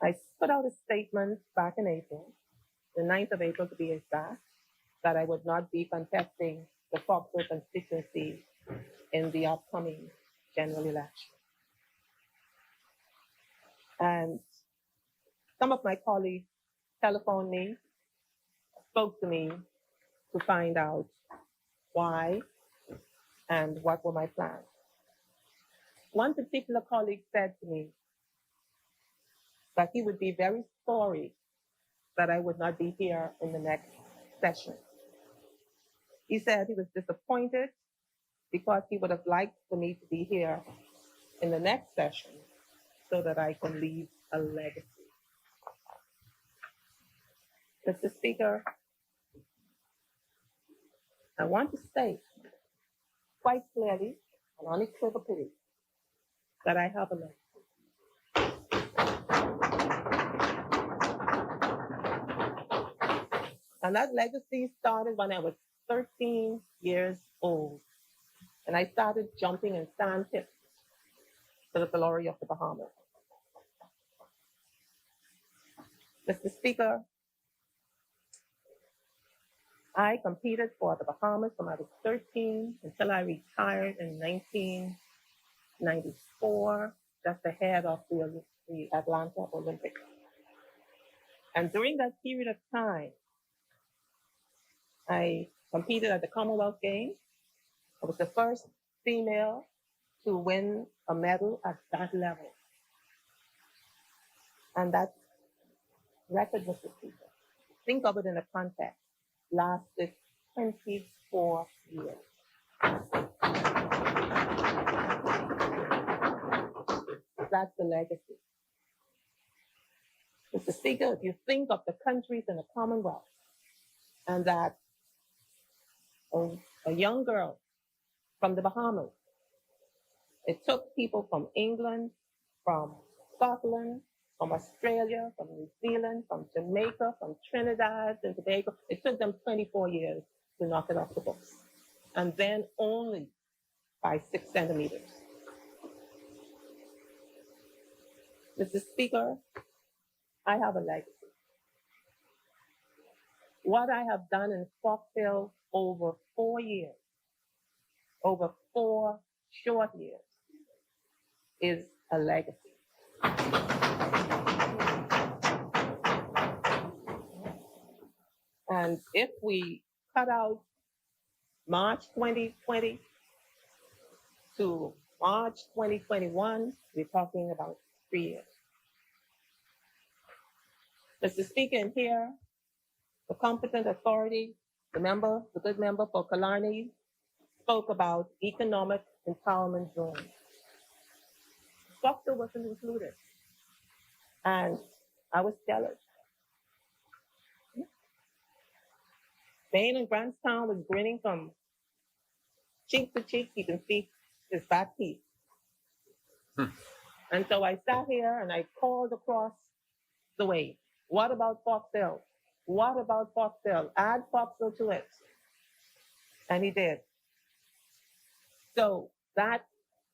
I put out a statement back in April, the 9th of April to be exact, that I would not be contesting the Foxborough constituency in the upcoming general election. And some of my colleagues telephoned me, spoke to me to find out why and what were my plans. One particular colleague said to me that he would be very sorry that I would not be here in the next session. He said he was disappointed because he would have liked for me to be here in the next session so that I can leave a legacy. Mr. Speaker, I want to say quite clearly and unequivocally that I have a legacy. And that legacy started when I was 13 years old. And I started jumping in sand pits to the glory of the Bahamas. Mr. Speaker, I competed for the Bahamas from I was 13 until I retired in 1994, just ahead of the Atlanta Olympics. And during that period of time, I competed at the Commonwealth Games. I was the first female to win a medal at that level. And that record, Mr. Speaker, think of it in a context, lasted 24 years. That's the legacy. Mr. Speaker, if you think of the countries in the Commonwealth and that a young girl from the Bahamas, it took people from England, from Scotland, from Australia, from New Zealand, from Jamaica, from Trinidad and Tobago. It took them 24 years to knock it off the books. And then only by 6 centimeters. Mr. Speaker, I have a legacy. What I have done in Foxhill over 4 years, over 4 short years, is a legacy. And if we cut out March 2020 to March 2021, we're talking about 3 years. Mr. Speaker, in here, the competent authority, the good member for Killarney, spoke about economic empowerment zones. Foxborough wasn't included. And I was jealous. Bain and Grantstown was grinning from cheek to cheek. You can see his back teeth. And so I sat here and I called across the way. What about Foxhill? What about Foxhill? Add Foxhill to it. And he did. So that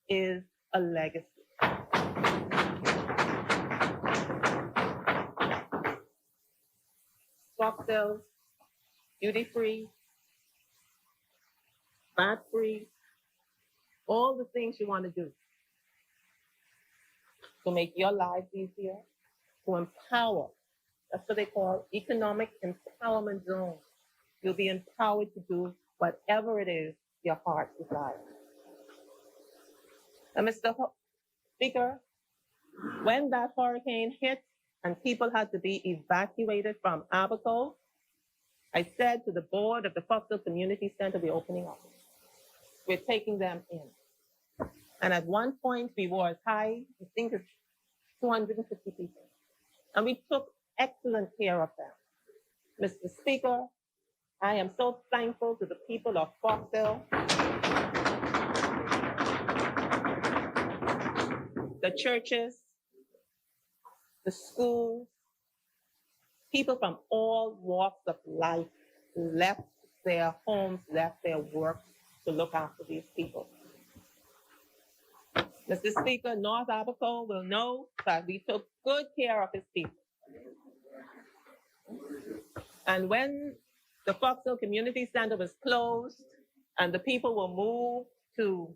is a legacy. Foxhill, duty-free, VAT-free, all the things you want to do to make your lives easier, to empower. That's what they call economic empowerment zones. You'll be empowered to do whatever it is your heart desires. And Mr. Speaker, when that hurricane hit and people had to be evacuated from Abaco, I said to the board of the Foxhill Community Center, we're opening up. We're taking them in. And at one point, we were as high, I think it's 250 people. And we took excellent care of them. Mr. Speaker, I am so thankful to the people of Foxville, the churches, the schools, people from all walks of life left their homes, left their work to look after these people. Mr. Speaker, North Abaco will know that we took good care of his people. And when the Foxville Community Center was closed and the people were moved to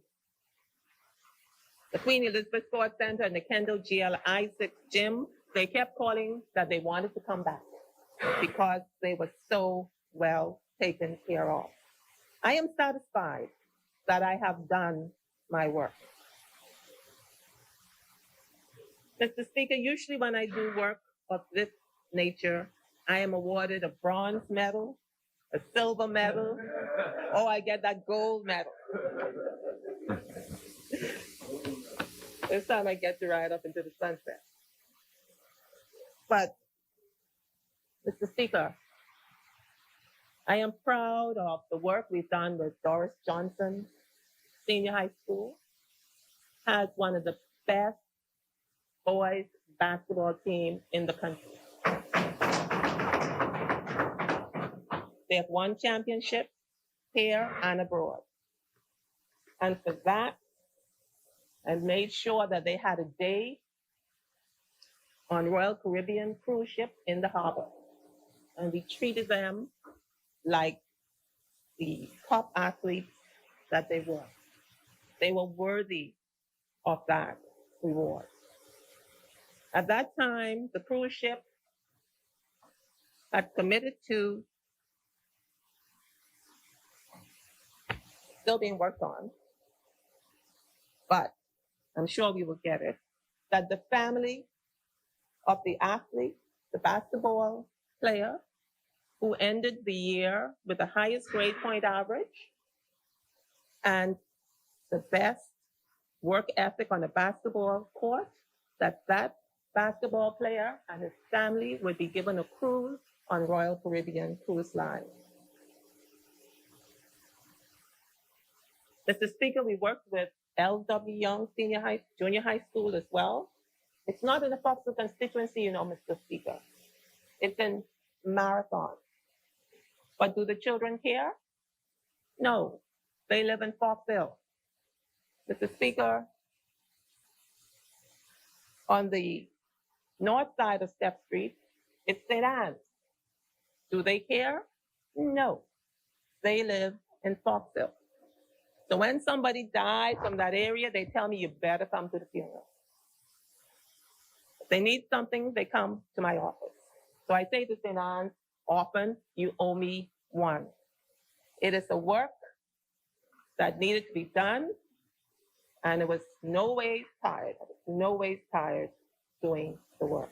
the Queen Elizabeth Sports Center and the Kendall GL Isaacs Gym, they kept calling that they wanted to come back because they were so well taken care of. I am satisfied that I have done my work. Mr. Speaker, usually when I do work of this nature, I am awarded a bronze medal, a silver medal, or I get that gold medal. This time I get to ride up into the sunset. But, Mr. Speaker, I am proud of the work we've done with Doris Johnson Senior High School. Has one of the best boys basketball team in the country. They have won championships here and abroad. And for that, I made sure that they had a day on Royal Caribbean cruise ship in the harbor. And we treated them like the top athletes that they were. They were worthy of that reward. At that time, the cruise ship had committed to, still being worked on, but I'm sure we will get it, that the family of the athlete, the basketball player, who ended the year with the highest grade point average and the best work ethic on a basketball court, that basketball player and his family would be given a cruise on Royal Caribbean Cruise Line. Mr. Speaker, we worked with L.W. Young Junior High School as well. It's not in the Foxville constituency, you know, Mr. Speaker. It's in Marathon. But do the children care? No, they live in Foxville. Mr. Speaker, on the north side of Step Street, it's St. Anne's. Do they care? No, they live in Foxville. So when somebody dies from that area, they tell me you better come to the funeral. If they need something, they come to my office. So I say to St. Anne's often, you owe me one. It is a work that needed to be done, and it was no ways tired. I was no ways tired doing the work.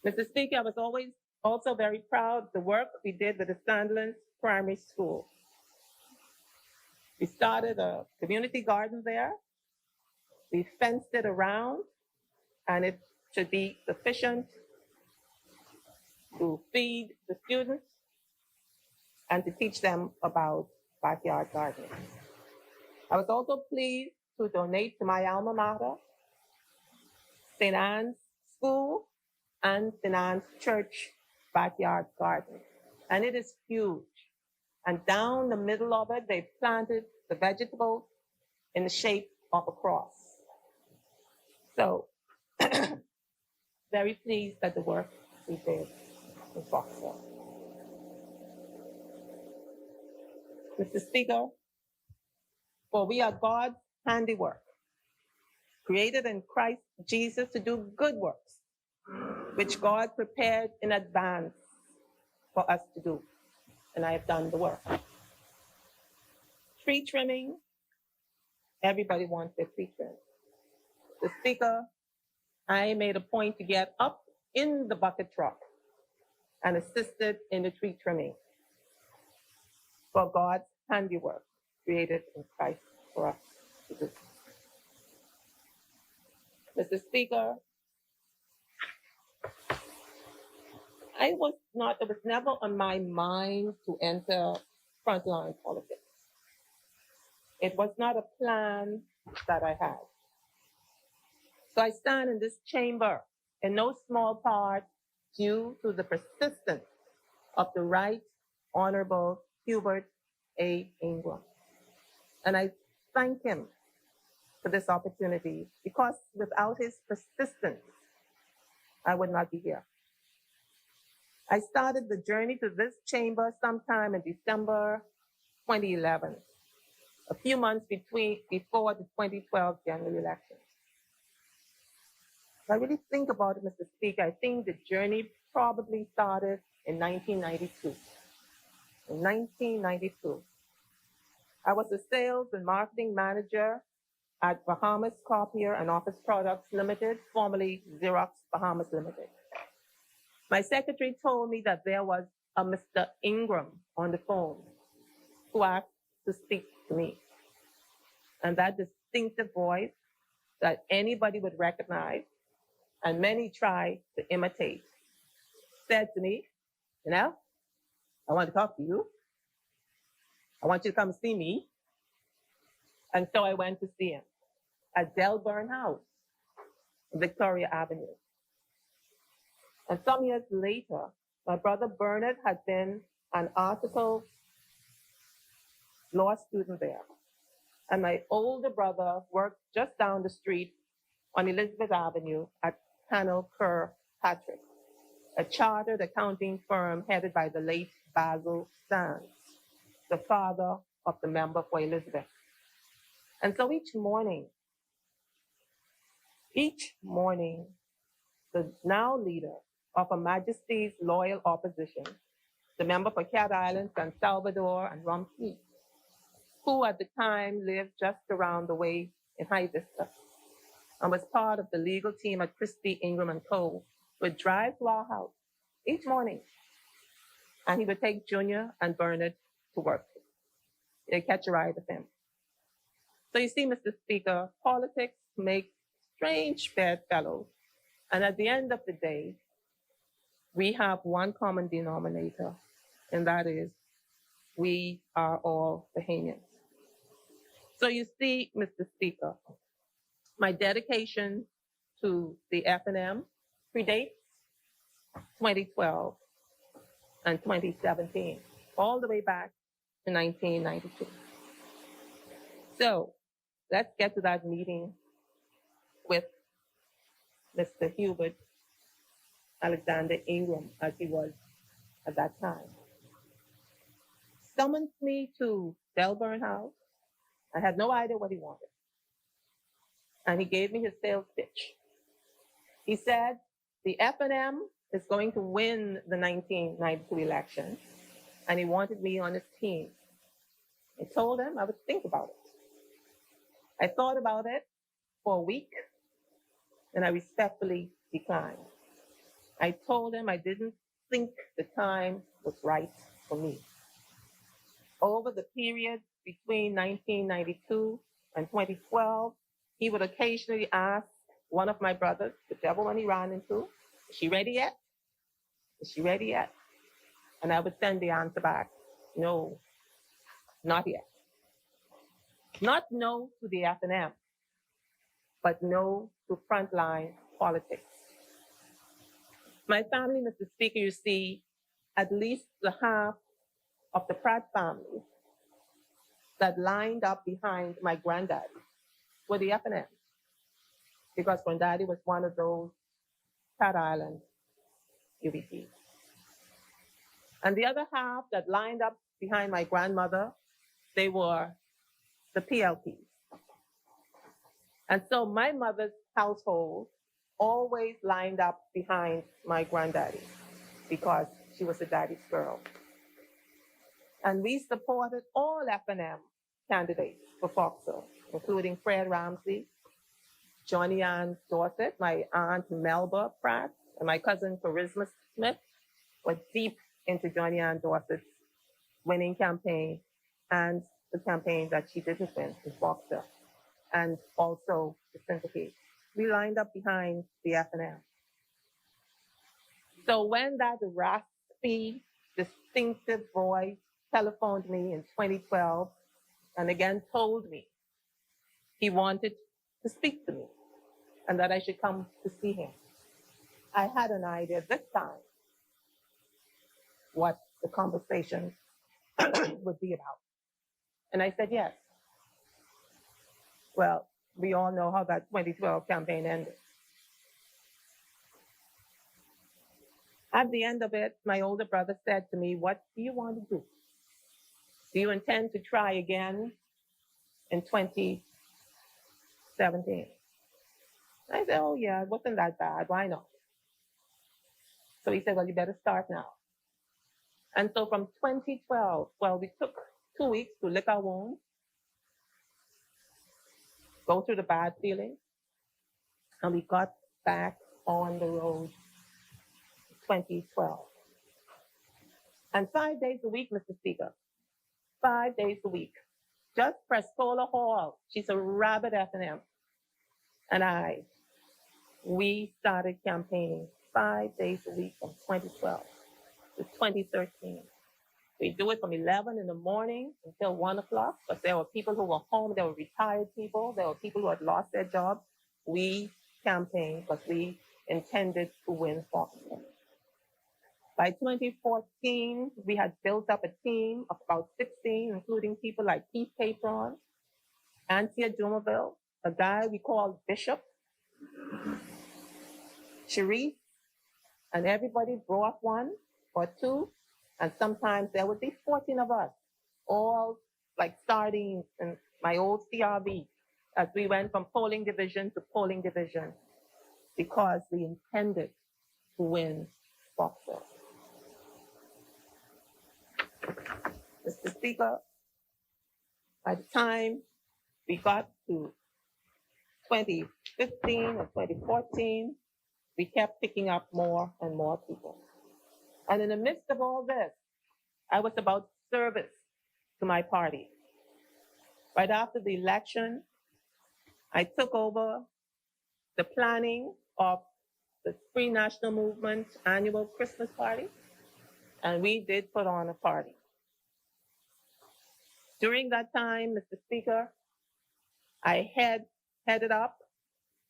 Mr. Speaker, I was always also very proud of the work we did with the Sandlands Primary School. We started a community garden there. We fenced it around, and it should be sufficient to feed the students and to teach them about backyard gardening. I was also pleased to donate to my alma mater, St. Anne's School and St. Anne's Church backyard garden. And it is huge. And down the middle of it, they planted the vegetables in the shape of a cross. So, very pleased at the work we did in Foxville. Mr. Speaker, for we are God's handiwork, created in Christ Jesus to do good works, which God prepared in advance for us to do. And I have done the work. Tree trimming, everybody wants their tree trimmed. The Speaker, I made a point to get up in the bucket truck and assisted in the tree trimming for God's handiwork created in Christ for us to do. Mr. Speaker, it was never on my mind to enter frontline politics. It was not a plan that I had. So I stand in this chamber in no small part due to the persistence of the Right Honorable Hubert A. Ingram. And I thank him for this opportunity because without his persistence, I would not be here. I started the journey to this chamber sometime in December 2011, a few months before the 2012 general election. If I really think about it, Mr. Speaker, I think the journey probably started in 1992. In 1992, I was a sales and marketing manager at Bahamas Copier and Office Products Limited, formerly Xerox Bahamas Limited. My secretary told me that there was a Mr. Ingram on the phone who asked to speak to me. And that distinctive voice that anybody would recognize and many try to imitate said to me, you know, I want to talk to you. I want you to come see me. And so I went to see him at Delburn House, Victoria Avenue. And some years later, my brother Bernard had been an article law student there. And my older brother worked just down the street on Elizabeth Avenue at Panel Kerr Patrick, a chartered accounting firm headed by the late Basil Sands, the father of the member for Elizabeth. And so each morning, the now leader of Her Majesty's Loyal Opposition, the member for Cat Island, San Salvador, and Rumkey, who at the time lived just around the way in High Vista, and was part of the legal team at Christie, Ingram & Co., would drive to our house each morning, and he would take Junior and Bernard to work. They'd catch a ride with him. So you see, Mr. Speaker, politics make strange bedfellows, and at the end of the day, we have one common denominator, and that is we are all Bahamians. So you see, Mr. Speaker, my dedication to the F&M predates 2012 and 2017, all the way back to 1992. So let's get to that meeting with Mr. Hubert Alexander Ingram, as he was at that time. Summoned me to Delburn House. I had no idea what he wanted. And he gave me his sales pitch. He said, the F&M is going to win the 1992 election, and he wanted me on his team. I told him I would think about it. I thought about it for a week, and I respectfully declined. I told him I didn't think the time was right for me. Over the period between 1992 and 2012, he would occasionally ask one of my brothers, whichever one he ran into, is she ready yet? Is she ready yet? And I would send the answer back, no, not yet. Not no to the F&M, but no to frontline politics. My family, Mr. Speaker, you see, at least the half of the Pratt family that lined up behind my granddaddy were the F&M, because granddaddy was one of those Cat Island UBPs. And the other half that lined up behind my grandmother, they were the PLPs. And so my mother's household always lined up behind my granddaddy because she was a daddy's girl. And we supported all F&M candidates for Foxville, including Fred Ramsey, Johnny Ann Dorset, my aunt Melba Pratt, and my cousin Charisma Smith were deep into Johnny Ann Dorset's winning campaign and the campaign that she didn't win in Foxville, and also the syndicate. We lined up behind the F&M. So when that raspy, distinctive voice telephoned me in 2012 and again told me he wanted to speak to me and that I should come to see him, I had an idea this time what the conversation would be about. And I said yes. Well, we all know how that 2012 campaign ended. At the end of it, my older brother said to me, "What do you want to do? Do you intend to try again in 2017? I said, "Oh, yeah, it wasn't that bad. Why not?" So he said, "Well, you better start now." And so from 2012, well, we took 2 weeks to lick our wounds, go through the bad feelings, and we got back on the road 2012. And 5 days a week, Mr. Speaker, 5 days a week, just Prestola Hall, she's a rabid F&M, and we started campaigning 5 days a week from 2012 to 2013. We do it from 11 in the morning until 1 o'clock, but there were people who were home, there were retired people, there were people who had lost their jobs. We campaigned because we intended to win Foxborough. By 2014, we had built up a team of about 16, including people like Keith Capron, Anthea Jumaville, a guy we called Bishop, Sharif, and everybody brought one or two, and sometimes there would be 14 of us, all like sardines in my old CRV, as we went from polling division to polling division, because we intended to win Foxborough. Mr. Speaker, by the time we got to 2015 or 2014, we kept picking up more and more people. And in the midst of all this, I was about service to my party. Right after the election, I took over the planning of the Free National Movement annual Christmas party, and we did put on a party. During that time, Mr. Speaker, I headed up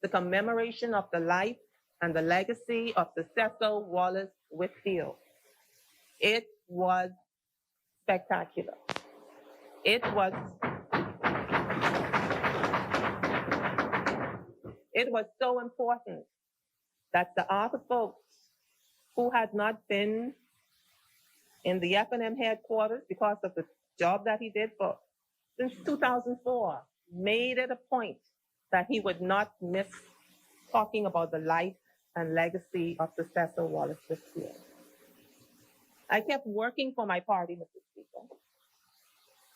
the commemoration of the life and the legacy of the Cecil Wallace Whitfield. It was spectacular. It was so important that the other folks who had not been in the F&M headquarters because of the job that he did since 2004 made it a point that he would not miss talking about the life and legacy of the Cecil Wallace Whitfield. I kept working for my party, Mr. Speaker.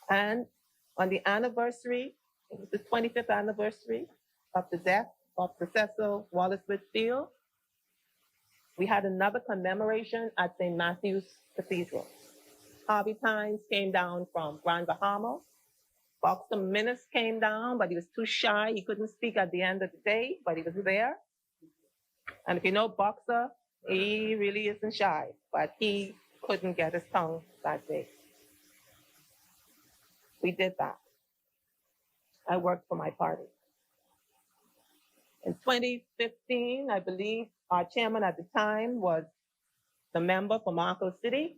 And on the anniversary, it was the 25th anniversary of the death of the Cecil Wallace Whitfield, we had another commemoration at St. Matthew's Cathedral. Harvey Tynes came down from Grand Bahama. Boxer Minnis came down, but he was too shy. He couldn't speak at the end of the day, but he was there. And if you know Boxer, he really isn't shy, but he couldn't get his tongue that day. We did that. I worked for my party. In 2015, I believe our chairman at the time was the member for Marco City,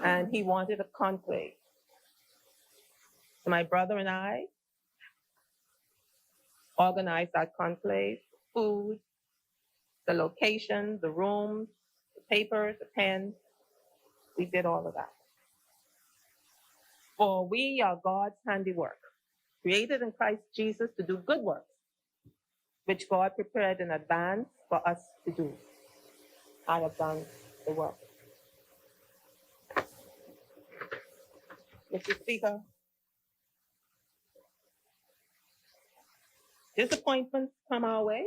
and he wanted a conclave. So my brother and I organized that conclave, food, the location, the rooms, the papers, the pens. We did all of that. For we are God's handiwork, created in Christ Jesus to do good works, which God prepared in advance for us to do. I have done the work. Mr. Speaker, disappointments come our way,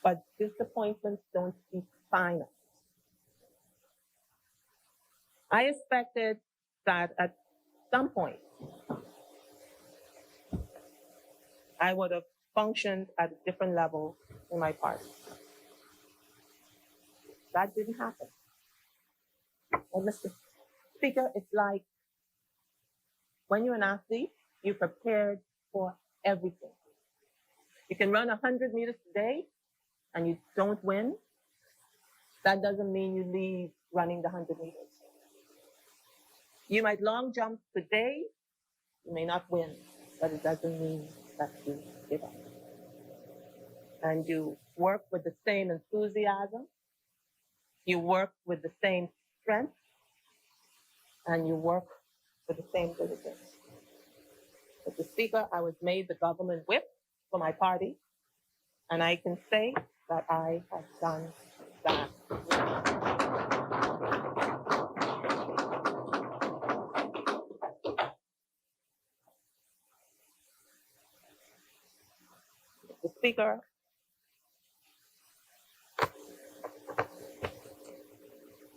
but disappointments don't define us. I expected that at some point I would have functioned at a different level in my party. That didn't happen. And Mr. Speaker, it's like when you're an athlete, you're prepared for everything. You can run 100 meters today and you don't win. That doesn't mean you leave running the 100 meters. You might long jump today, you may not win, but it doesn't mean that you give up. And you work with the same enthusiasm, you work with the same strength, and you work with the same diligence. Mr. Speaker, I was made the government whip for my party, and I can say that I have done that. Mr. Speaker,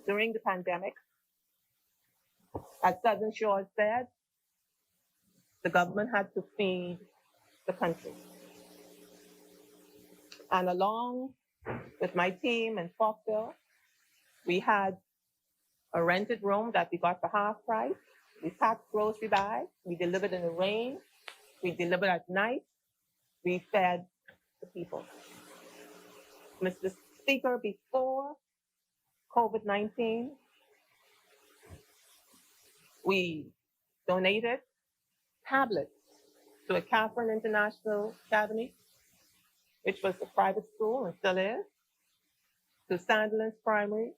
during the pandemic, as Southern Shores said, the government had to feed the country. And along with my team in Falkville, we had a rented room that we got for half price. We packed grocery bags. We delivered in the rain. We delivered at night. We fed the people. Mr. Speaker, before COVID-19, we donated tablets to a Catherine International Academy, which was a private school and still is, to Sandilands Primary,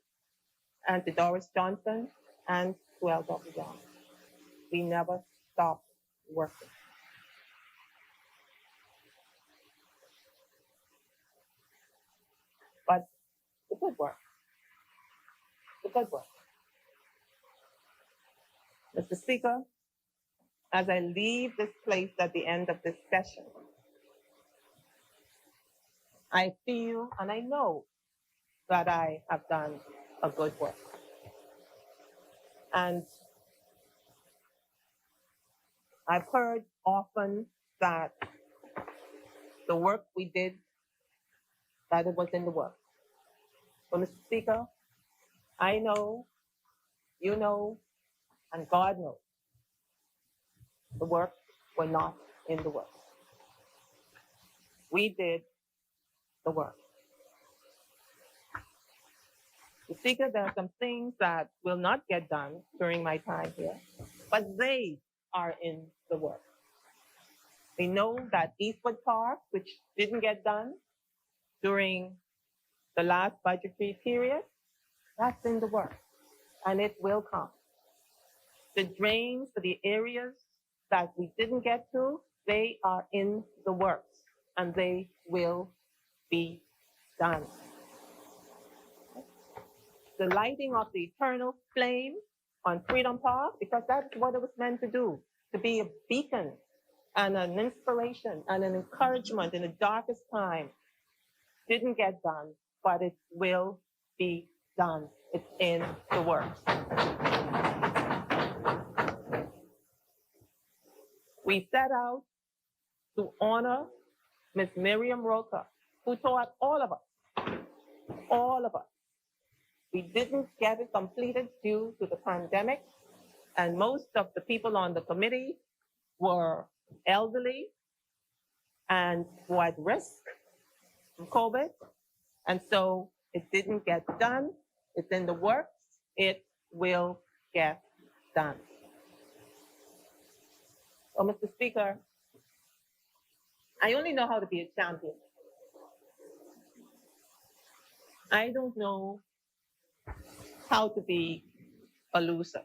and to Doris Johnson, and to L.W. Young. We never stopped working. But the good work. The good work. Mr. Speaker, as I leave this place at the end of this session, I feel and I know that I have done a good work. And I've heard often that the work we did, that it was in the work. But Mr. Speaker, I know, you know, and God knows, the work were not in the work. We did the work. Mr. Speaker, there are some things that will not get done during my time here, but they are in the work. We know that Eastwood Park, which didn't get done during the last budgetary period, that's in the work, and it will come. The drains for the areas that we didn't get to, they are in the works, and they will be done. The lighting of the eternal flame on Freedom Park, because that's what it was meant to do, to be a beacon and an inspiration and an encouragement in the darkest time, didn't get done, but it will be done. It's in the works. We set out to honor Ms. Miriam Roca, who taught all of us. We didn't get it completed due to the pandemic, and most of the people on the committee were elderly and who had risk from COVID, and so it didn't get done. It's in the works. It will get done. So, Mr. Speaker, I only know how to be a champion. I don't know how to be a loser.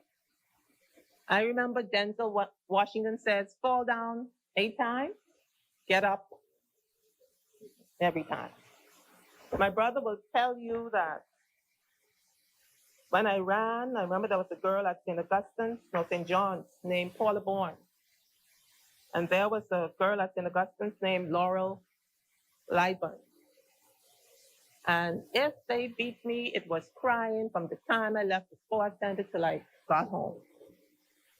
I remember Denzel Washington says, fall down 8 times, get up every time. My brother will tell you that when I ran, I remember there was a girl at St. John's named Paula Bourne. And there was a girl at St. Augustine's named Laurel Lightburn. And if they beat me, it was crying from the time I left the sports center till I got home.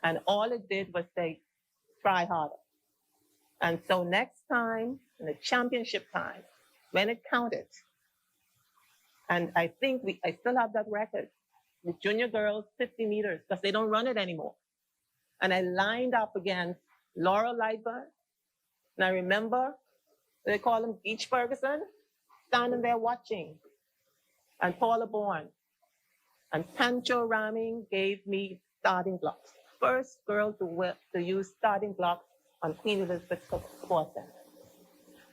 And all it did was say, try harder. And so next time, in the championship time, when it counted. And I think I still have that record. The junior girls, 50 meters, because they don't run it anymore. And I lined up against Laura Lightburn. And I remember they call him Beach Ferguson, standing there watching. And Paula Bourne. And Pancho Raming gave me starting blocks. First girl to use starting blocks on Queen Elizabeth Sports Center.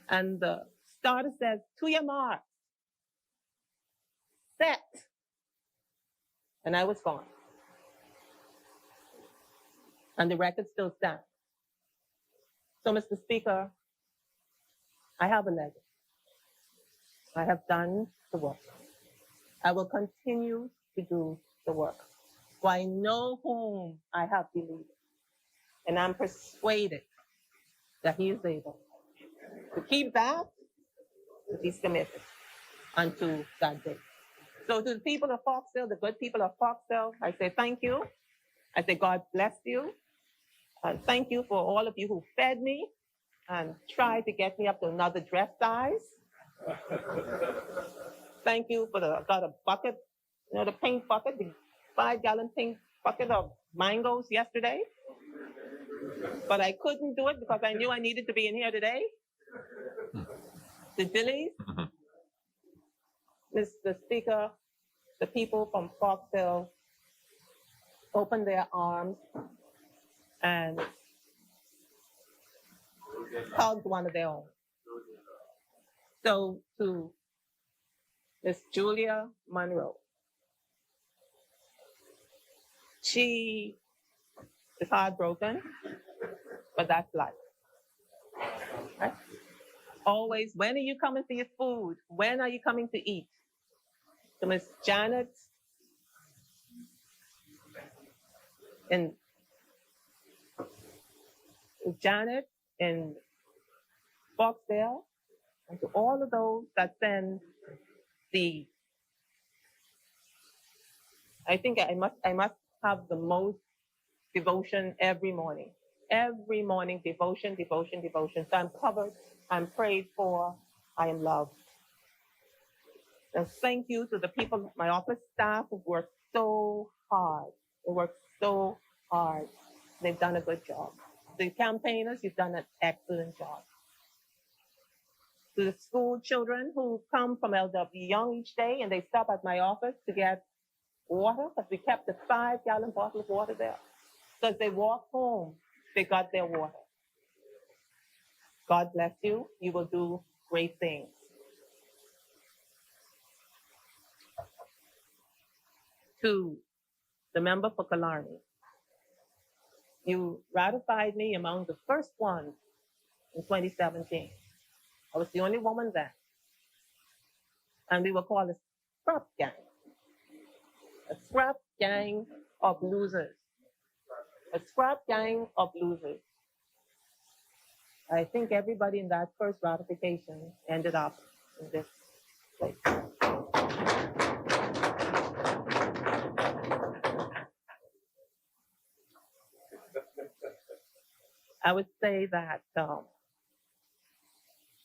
And the starter says, to your mark, set. And I was gone. And the record still stands. So, Mr. Speaker, I have a legacy. I have done the work. I will continue to do the work. For I know whom I have believed. And I'm persuaded that he is able to keep that which he's committed unto that day. So to the people of Foxville, the good people of Foxville, I say thank you. I say God bless you. And thank you for all of you who fed me and tried to get me up to another dress size. Thank you for got a bucket, the pink bucket, the 5-gallon pink bucket of mangoes yesterday. But I couldn't do it because I knew I needed to be in here today. The Dillies, Mr. Speaker, the people from Foxville opened their arms and hugged one of their own. So to Miss Julia Monroe, she is heartbroken, but that's life. Right? Always, when are you coming for your food? When are you coming to eat? To Miss Janet and Foxdale, and to all of those that send I think I must have the most devotion every morning. Every morning, devotion, devotion, devotion. So I'm covered, I'm prayed for, I am loved. And thank you to the people, my office staff who worked so hard. They worked so hard. They've done a good job. The campaigners, you've done an excellent job. To the school children who come from LW Young each day and they stop at my office to get water, because we kept a 5-gallon bottle of water there. So as they walk home, they got their water. God bless you. You will do great things. To the member for Killarney, you ratified me among the first ones in 2017. I was the only woman then. And we were called a scrap gang. A scrap gang of losers. A scrap gang of losers. I think everybody in that first ratification ended up in this place. I would say that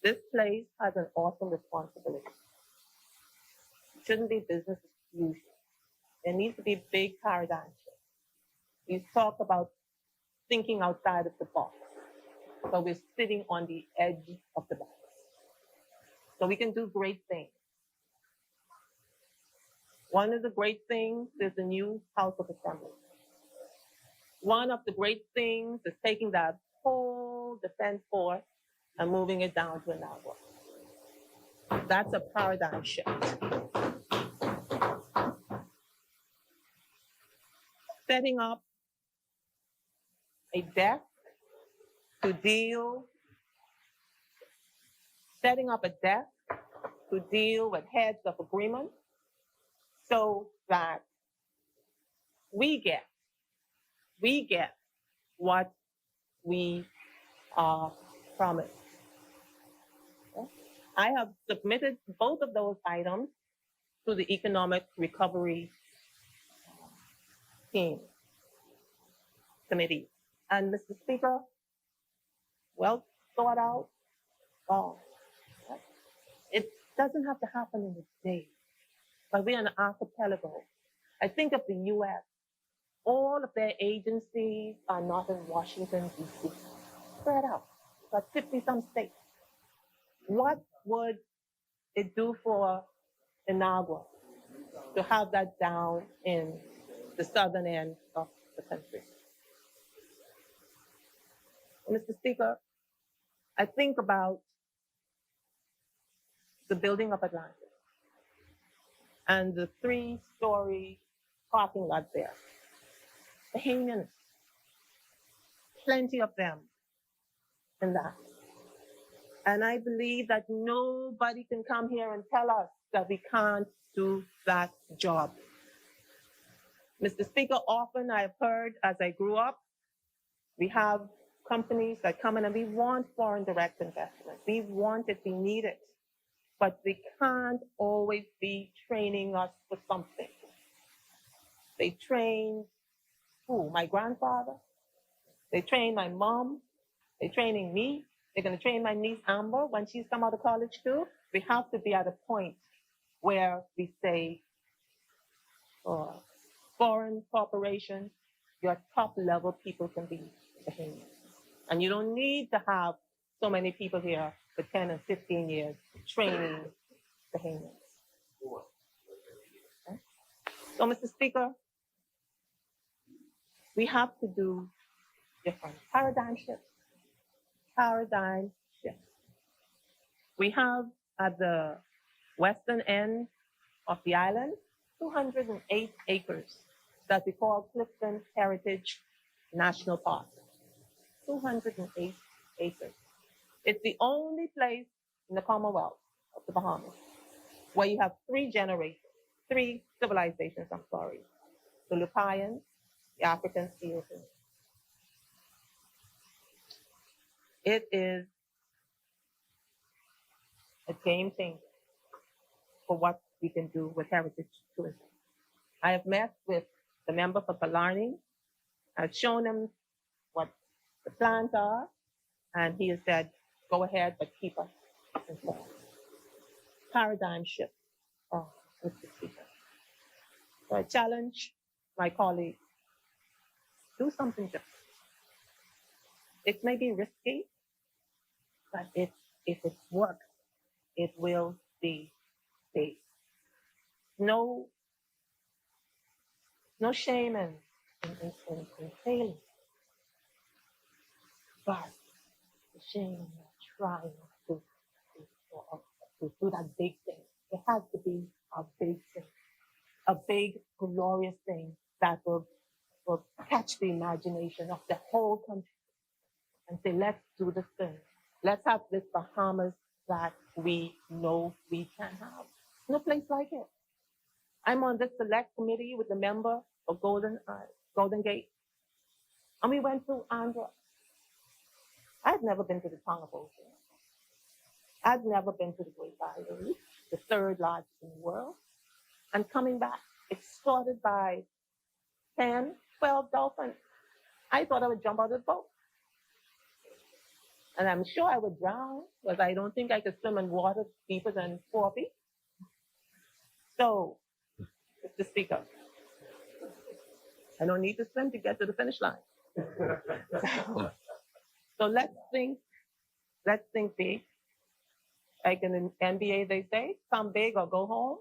this place has an awesome responsibility. It shouldn't be business as usual. There needs to be big paradigm shift. You talk about thinking outside of the box, but we're sitting on the edge of the box. So we can do great things. One of the great things is the new House of Assembly. One of the great things is taking that whole defense force and moving it down to an hour. That's a paradigm shift. Setting up a desk to deal with heads of agreement so that we get what we are promised. Okay? I have submitted both of those items to the Economic Recovery Team Committee. And Mr. Speaker, well thought out. It doesn't have to happen in a day, but we're an archipelago. I think of the US. All of their agencies are not in Washington, D.C. Spread out, but 50 some states. What would it do for Inagua to have that down in the southern end of the country? Mr. Speaker, I think about the building of Atlantis and the 3-story parking lot there. Bahamians, plenty of them in that. And I believe that nobody can come here and tell us that we can't do that job. Mr. Speaker, often I've heard as I grew up, we have companies that come in and we want foreign direct investment. We want it, we need it. But they can't always be training us for something. They train who? My grandfather? They train my mom? They're training me? They're going to train my niece Amber when she's come out of college too? We have to be at a point where we say, foreign corporations, your top level people can be Bahamians. And you don't need to have so many people here for 10 and 15 years training Bahamians. Okay? So, Mr. Speaker, we have to do different paradigm shifts. Paradigm shifts. We have at the western end of the island 208 acres that we call Clifton Heritage National Park. 208 acres. It's the only place in the Commonwealth of the Bahamas where you have 3 civilizations, the Lupayans, the African Seals. It is a game changer for what we can do with heritage tourism. I have met with the member for Killarney. I've shown him what the plans are, and he has said, go ahead, but keep us informed. Paradigm shift, Mr. Speaker. So I challenge my colleagues, do something different. It may be risky, but if it works, it will be safe. No shame in failing, but the shame in trying to do that big thing. It has to be a big thing, a big, glorious thing that will catch the imagination of the whole country and say, let's do this thing. Let's have this Bahamas that we know we can have. No place like it. I'm on this select committee with the member of Golden Gate, and we went through Andhra. I've never been to the Tonga Ocean. I've never been to the Great Barrier Reef, the 3rd largest in the world. And coming back, escorted by 10, 12 dolphins. I thought I would jump out of the boat. And I'm sure I would drown, because I don't think I could swim in water deeper than 4 feet. So, Mr. Speaker, I don't need to swim to get to the finish line. So let's think big. Like in the NBA, they say, come big or go home.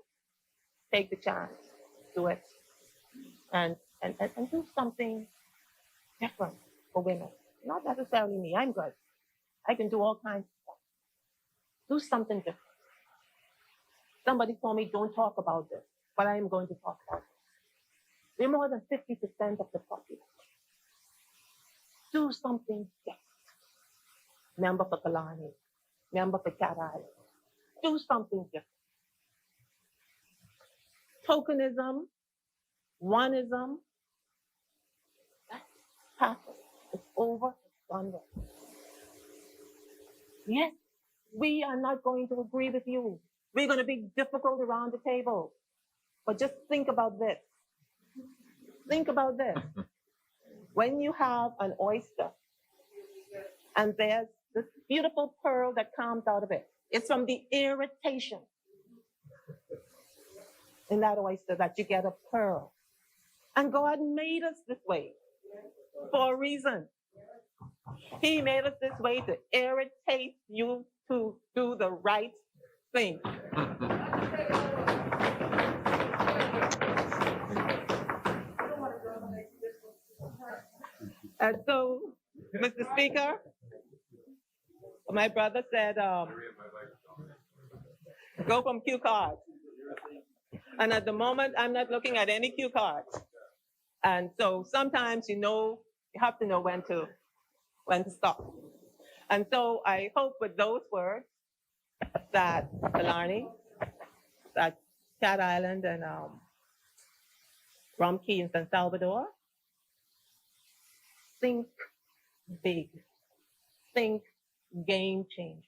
Take the chance, do it, and do something different for women. Not necessarily me, I'm good. I can do all kinds of stuff. Do something different. Somebody told me, don't talk about this, but I am going to talk about it. We're more than 50% of the population. Do something different. Member for Killarney, member for Cat Island. Do something different. Tokenism, oneism, that's past. It's over, it's done with. Yes, we are not going to agree with you. We're going to be difficult around the table. But just think about this. Think about this. When you have an oyster and there's this beautiful pearl that comes out of it, It's from the irritation in that oyster that you get a pearl. And God made us this way for a reason. He made us this way to irritate you to do the right thing. And so, Mr. Speaker, my brother said, go from cue cards. And at the moment, I'm not looking at any cue cards. And so sometimes, you have to know when to stop. And so I hope with those words that Killarney, that Cat Island and Rum Key in San Salvador, think big, think game changer,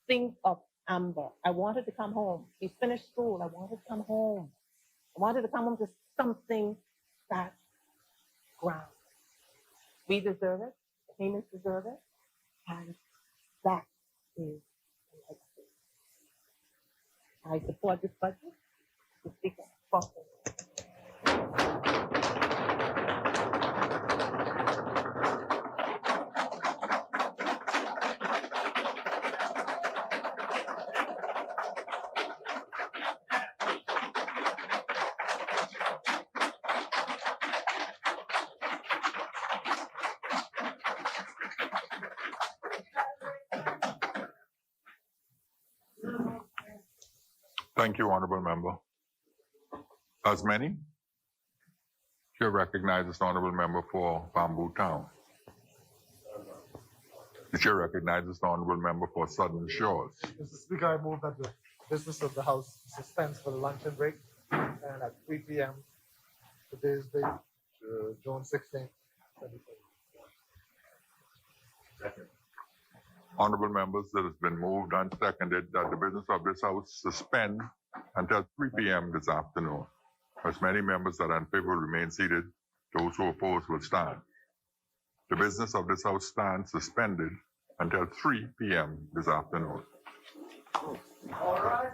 think of Amber. I wanted to come home. She finished school. I wanted to come home. I wanted to come home to something that's ground. We deserve it. The payments deserve it. And that is the legacy. I support this budget. The Speaker, Boston. Thank you, Honorable Member. As many, Chair recognizes the Honorable Member for Bamboo Town. The Chair recognizes the Honorable Member for Southern Shores. Mr. Speaker, I move that the business of the House suspends for the luncheon break and at 3 p.m. Today's date, June 16th, 2020. Honorable members, it has been moved and seconded that the business of this House suspend until 3 p.m. this afternoon. As many members that are in favor remain seated, those who oppose will stand. The business of this House stands suspended until 3 p.m. this afternoon. All right.